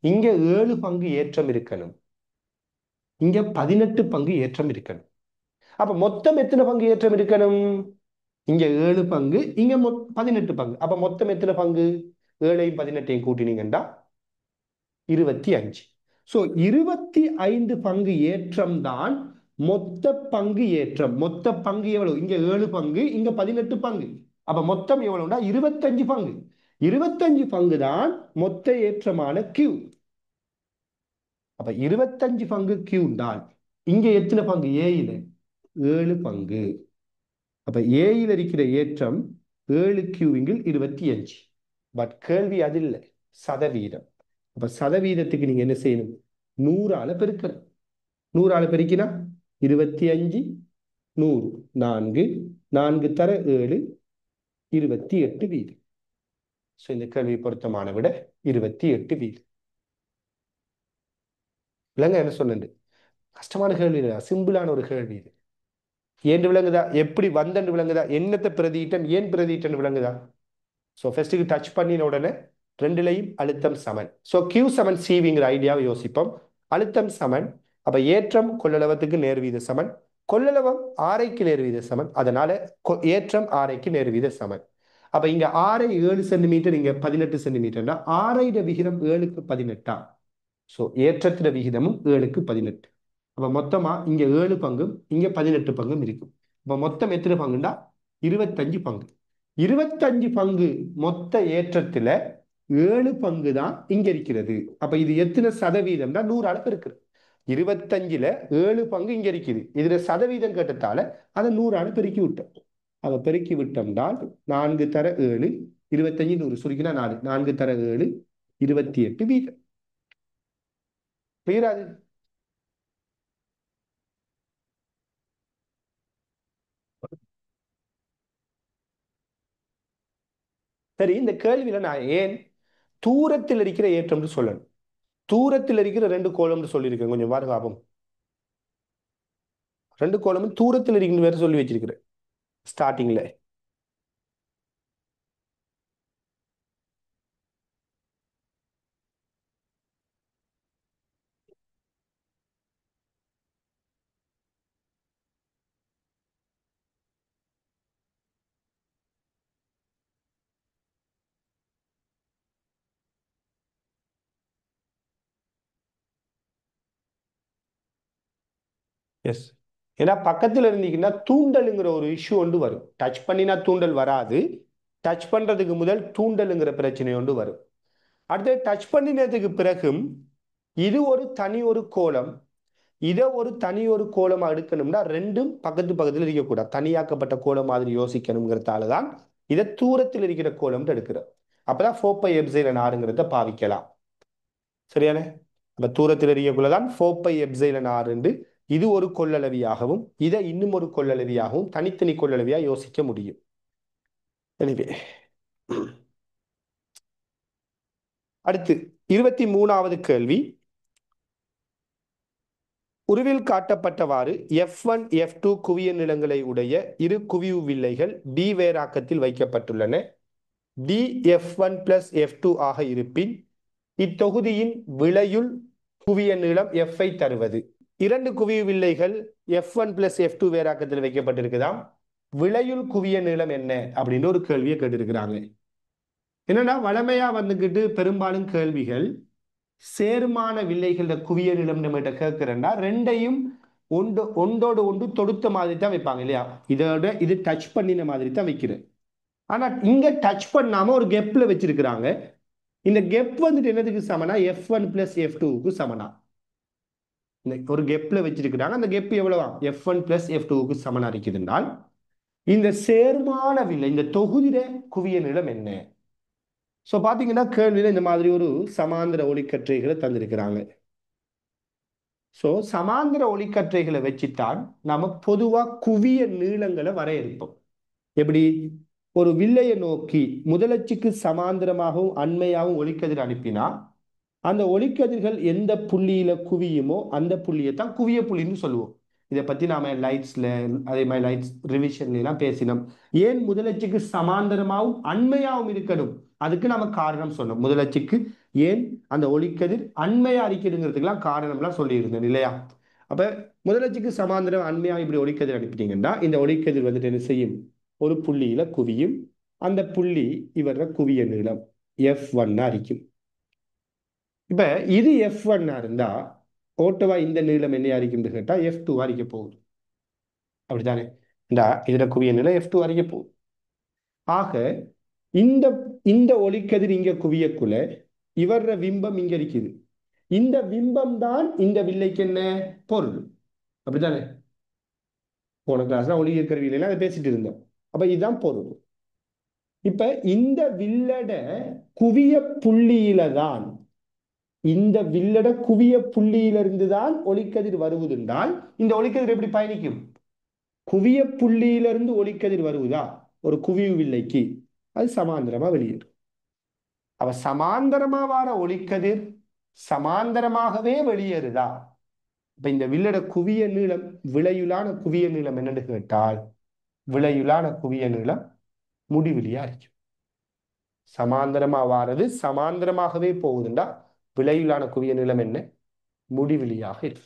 இங்க 7 பங்கு ஏற்றம் இருக்கணும், இங்க 18 பங்கு ஏற்றம் இருக்கணும். அப்ப மொத்தம் எத்தனை பங்கு ஏற்றம் இருக்கணும்? இங்க 7 பங்கு, இங்க 18 பங்கு. அப்ப மொத்தம் எத்தனை பங்கு? 7ஐயும் 18ஐயும் கூட்டினீங்கன்னா 25. சோ 25 பங்கு ஏற்றம் தான் மொத்த பங்கு ஏற்றம். மொத்த பங்கு எவ்வளவு? இங்க 7 பங்கு, இங்க 18 பங்கு. அப்ப மொத்தம் எவ்வளவுனா 25 பங்கு. 25 பங்கு தான் மொத்த ஏற்றமான Q. அப்ப 25 பங்கு Q தான். இங்க எத்தனை பங்கு? ஏயில 7 பங்கு. அப்ப ஏயில் இருக்கிற ஏற்றம் 7Q/ல் 25. பட் கேள்வி அது இல்லை, சதவீதம். அப்ப சதவீதத்துக்கு நீங்க என்ன செய்யணும்? 100ஆல பெருக்கணும். 100ஆல பெருக்கினா 25 100 4 4 தர 7 28 வீதம். இந்த கேள்வி பொருத்தமான விட 28 வீதம். விலங்க என்ன சொன்னது? கஷ்டமான கேள்வி இல்லை, சிம்பிளான ஒரு கேள்வி இது. ஏன் விளங்குதா? எப்படி வந்தன்னு விளங்குதா? என்னத்தை பிரதியிட்டம், ஏன் பிரதியிட்டம் விளங்குதா? ஸோ ஃபர்ஸ்ட்டுக்கு டச் பண்ணின உடனே ரெண்டுலையும் அழுத்தம் சமன். ஸோ Q சமன் CVங்கிற ஐடியாவை யோசிப்போம். அழுத்தம் சமன். அப்ப ஏற்றம் கொள்ளளவத்துக்கு நேர்வீத சமன், கொள்ளளவம் ஆரைக்கு நேர்வீத சமன். அதனால ஏற்றம் ஆரைக்கு நேர்வீத சமன். அப்ப இங்க ஆரை 7 சென்டிமீட்டர், இங்க 18 சென்டிமீட்டர்னா ஆரைட விகிதம் 7க்கு 18. ஸோ ஏற்றத்திட விகிதமும் 7க்கு 18. அப்ப மொத்தமா இங்க 7 பங்கும், இங்க 18 பங்கும் இருக்கும். அப்ப மொத்தம் எத்தனை பங்குண்டா 25 பங்கு. 25 பங்கு மொத்த ஏற்றத்துல 7 பங்கு தான் இங்க இருக்கிறது. அப்ப இது எத்தனை சதவீதம்னா 100ஆல பெருக்குது. 25ல 7 பங்கு இங்க இருக்குது. இதுல சதவீதம் கேட்டதால அதை 100ஆல பெருக்கி விட்டோம். அதை பெருக்கி விட்டோம்னால் 4 தர 7 25 100 சுருக்கினா 4 4 தர 7 28 வீதம். கிளியரா? சரி, இந்த கேள்வியில நான் ஏன் தூரத்தில் இருக்கிற ஏற்றம்னு சொல்லணும்? தூரத்தில் இருக்கிற ரெண்டு கோலம்னு சொல்லியிருக்கேன். கொஞ்சம் பாருங்க ஆபம். ரெண்டு கோலமும் தூரத்தில் இருக்கிற வேற சொல்லி வச்சிருக்கிறேன் ஸ்டார்டிங்ல. எஸ். ஏன்னா பக்கத்துல இருந்தீங்கன்னா தூண்டலுங்கிற ஒரு இஷ்யூ ஒன்று வரும். டச் பண்ணினா தூண்டல் வராது. டச் பண்றதுக்கு முதல் தூண்டலுங்கிற பிரச்சனை ஒன்று வரும். அடுத்து டச் பண்ணினதுக்கு பிறகும் இது ஒரு தனி ஒரு கோலம், இதை ஒரு தனி ஒரு கோலமா எடுக்கணும்னா ரெண்டும் பக்கத்து பக்கத்துல இருக்கக்கூடாது. தனியாக்கப்பட்ட கோலம் மாதிரி யோசிக்கணுங்கிறதால தான் இதை தூரத்தில் இருக்கிற கோலம் எடுக்கிறோம். அப்பதான் 4πε/rங்கிறத பாவிக்கலாம். சரியானே? நம்ம தூரத்தில் எறியக்குள்ளதான் 4πε r என்று இது ஒரு கொள்ளளவியாகவும் இதை இன்னும் ஒரு கொள்ளளவியாகவும் தனித்தனி கொள்ளளவியா யோசிக்க முடியும். எனவே அடுத்து 23வது கேள்வி. உருவில் காட்டப்பட்டவாறு F1 F2 குவிய நிலங்களை உடைய இரு குவிவு வில்லைகள் D வேறாக்கத்தில் வைக்கப்பட்டுள்ளன. D F1 + F2 ஆக இருப்பின் இத்தொகுதியின் விளையுள் குவிய நீளம் F ஐ தருவது. இரண்டு குவிவு வில்லைகள் F1 + F2 வேறாக்கத்தில் வைக்கப்பட்டிருக்குதாம். விளையுள் குவிய நீளம் என்ன அப்படின்னு ஒரு கேள்வியை கேட்டிருக்கிறாங்க. என்னன்னா வளமையா வந்துகிட்டு பெரும்பாலும் கேள்விகள் சேர்மான வில்லைகள குவிய நிலம் நம்மகிட்ட கேட்கிறேன்னா ரெண்டையும் ஒன்றோடு ஒன்று தொடுத்த மாதிரி தான் வைப்பாங்க இல்லையா? இதோட இது டச் பண்ணின மாதிரி தான் வைக்கிறேன். ஆனா இங்க டச் பண்ணாம ஒரு கெப்ல வச்சிருக்கிறாங்க. இந்த கெப் வந்துட்டு என்னதுக்கு சமனா? F1 + F2க்கு சமனா. ஒரு கெப்ல வச்சிருக்கிறாங்க. அந்த கெப் எவ்வளவா? F1 + F2க்கு சமனா இருக்குதுன்றால் இந்த சேர்மான வில்லை இந்த தொகுதியில குவிய நிலம் என்ன? ஸோ பார்த்தீங்கன்னா கேள்வியில் இந்த மாதிரி ஒரு சமாந்திர ஒளிக்கற்றைகளை தந்திருக்கிறாங்க. ஸோ சமாந்திர ஒளிக்கற்றைகளை வச்சுத்தான் நம்ம பொதுவாக குவிய நீளங்களை வரையறுப்போம். எப்படி? ஒரு வில்லையை நோக்கி முதலச்சுக்கு சமாந்திரமாகவும் அண்மையாகவும் ஒளிக்கதிர் அனுப்பினா அந்த ஒளிக்கதிர்கள் எந்த புள்ளியில குவியுமோ அந்த புள்ளியை தான் குவிய புள்ளின்னு சொல்லுவோம். இதை பத்தி நாம லைட்ஸ்ல அதே மாதிரி லைட்ஸ் ரிவிஷன்ல எல்லாம் பேசினோம். ஏன் முதலச்சுக்கு சமாந்தரமாகவும் அண்மையாகவும் இருக்கணும்? அதுக்கு நம்ம காரணம் சொன்னோம். முதலச்சுக்கு ஏன் அந்த ஒளிக்கதிர் அண்மையா அடிக்கிறதுங்கிறதுக்கெல்லாம் காரணம்லாம் சொல்லியிருந்தேன் இல்லையா? அப்ப முதலச்சுக்கு சமாந்தரம் அண்மையா இப்படி ஒளிக்கதிர் அனுப்பிட்டீங்கன்னா இந்த ஒளிக்கதிர் வந்துட்டு என்ன செய்யும்? ஒரு புள்ளியில குவியும். அந்த புள்ளி இவர குவிய நீளம் F1 அடிக்கும். இப்ப இது F1 இருந்தா ஓட்டவா இந்த நீளம் என்ன அறிக்கும்னு கேட்டா F2 அறிக்க போகுது. அப்படித்தானே? இந்த இதுல குவிய நிலை F2 அறிக்க போகுது. ஆக இந்த இந்த ஒளிக்கதிர் இங்க குவியக்குள்ள இவர பிம்பம் இங்க இருக்குது. இந்த பிம்பம் தான் இந்த வில்லைக்கு என்ன பொருள். அப்படித்தானே? போன கிளாஸ்ல ஒளி கருவியில அதை பேசிட்டு இருந்தோம். அப்ப இதுதான் பொருள். இப்ப இந்த வில்லட குவிய புள்ளியில தான் இந்த வில்லட குவிய புள்ளியிலிருந்து தான் ஒளிக்கதிர் வருவதென்றால் இந்த ஒளிக்கதிர் எப்படி பயணிக்கும்? குவிய புள்ளியிலிருந்து ஒளிக்கதிர் வருவதா ஒரு குவிவு வில்லைக்கு அது சமாந்தரமா வெளியேறும். அவ சமாந்தரமா வார ஒளிக்கதிர் சமாந்தரமாகவே வெளியேறுதா? இப்ப இந்த வில்லட குவிய நீளம் விளையுளான குவிய நீளம் என்னன்னு கேட்டால் விளையுளான குவிய நீளம் முடிவிலியா இருக்கும். சமாந்தரமா வாரது சமாந்தரமாகவே போகுதுண்டா விளையுளான குவிய நீளம் என்ன? முடிவிலியாக இருக்கு.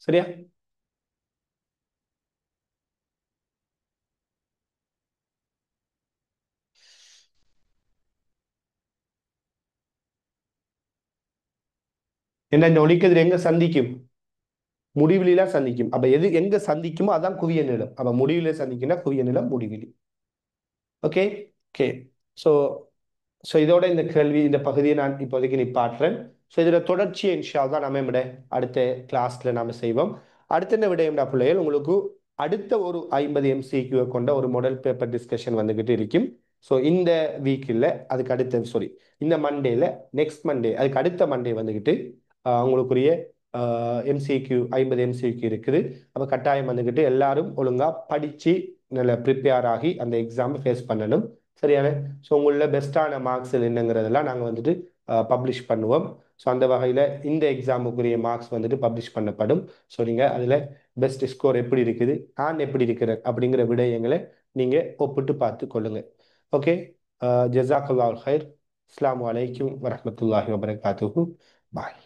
சரியா? என்ன இந்த ஒளிக்கதிர் எங்க சந்திக்கும்? முடிவிலியா சந்திக்கும். அப்ப எது எங்க சந்திக்குமோ அதான் குவிய நிலம். அப்ப முடிவில சந்திக்கும்னா குவிய நிலம் முடிவிலி. Okay okay. ஸோ ஸோ இதோட இந்த கேள்வி இந்த பகுதியை நான் இப்போதைக்கு நிப்பாட்டுறேன். ஸோ இதோட தொடர்ச்சியை இன்ஷா அல்லாஹ் நம்ம விட அடுத்த கிளாஸ்ல நாம செய்வோம். அடுத்த என்ன விடயம்டா பிள்ளைகள், உங்களுக்கு அடுத்த ஒரு 50 MCQ கொண்ட ஒரு மாடல் பேப்பர் டிஸ்கஷன் வந்துகிட்டு இருக்கும். ஸோ இந்த வீக்கில் அதுக்கு அடுத்த சாரி இந்த மண்டேல நெக்ஸ்ட் மண்டே அதுக்கு அடுத்த மண்டே வந்துகிட்டு உங்களுக்குரிய MCQ 50 MCQ இருக்குது. அப்போ கட்டாயம் வந்துக்கிட்டு எல்லாரும் ஒழுங்காக படித்து நல்ல ப்ரிப்பேர் ஆகி அந்த எக்ஸாமை ஃபேஸ் பண்ணணும். சரியான? ஸோ உங்களில் பெஸ்ட்டான மார்க்ஸ் என்னங்கிறதெல்லாம் நாங்கள் வந்துட்டு பப்ளிஷ் பண்ணுவோம். ஸோ அந்த வகையில் இந்த எக்ஸாமுக்குரிய மார்க்ஸ் வந்துட்டு பப்ளிஷ் பண்ணப்படும். ஸோ நீங்கள் அதில் பெஸ்ட் ஸ்கோர் எப்படி இருக்குது, நான் எப்படி இருக்கிறேன் அப்படிங்கிற விடயங்களை நீங்கள் ஒப்பிட்டு பார்த்து கொள்ளுங்கள். ஓகே. ஜஸாக்கல்லாஹ் ஹைர். அஸ்ஸலாமு அலைக்கும் வரஹ்மத்துல்லாஹி வபரகாத்துஹு. பாய்.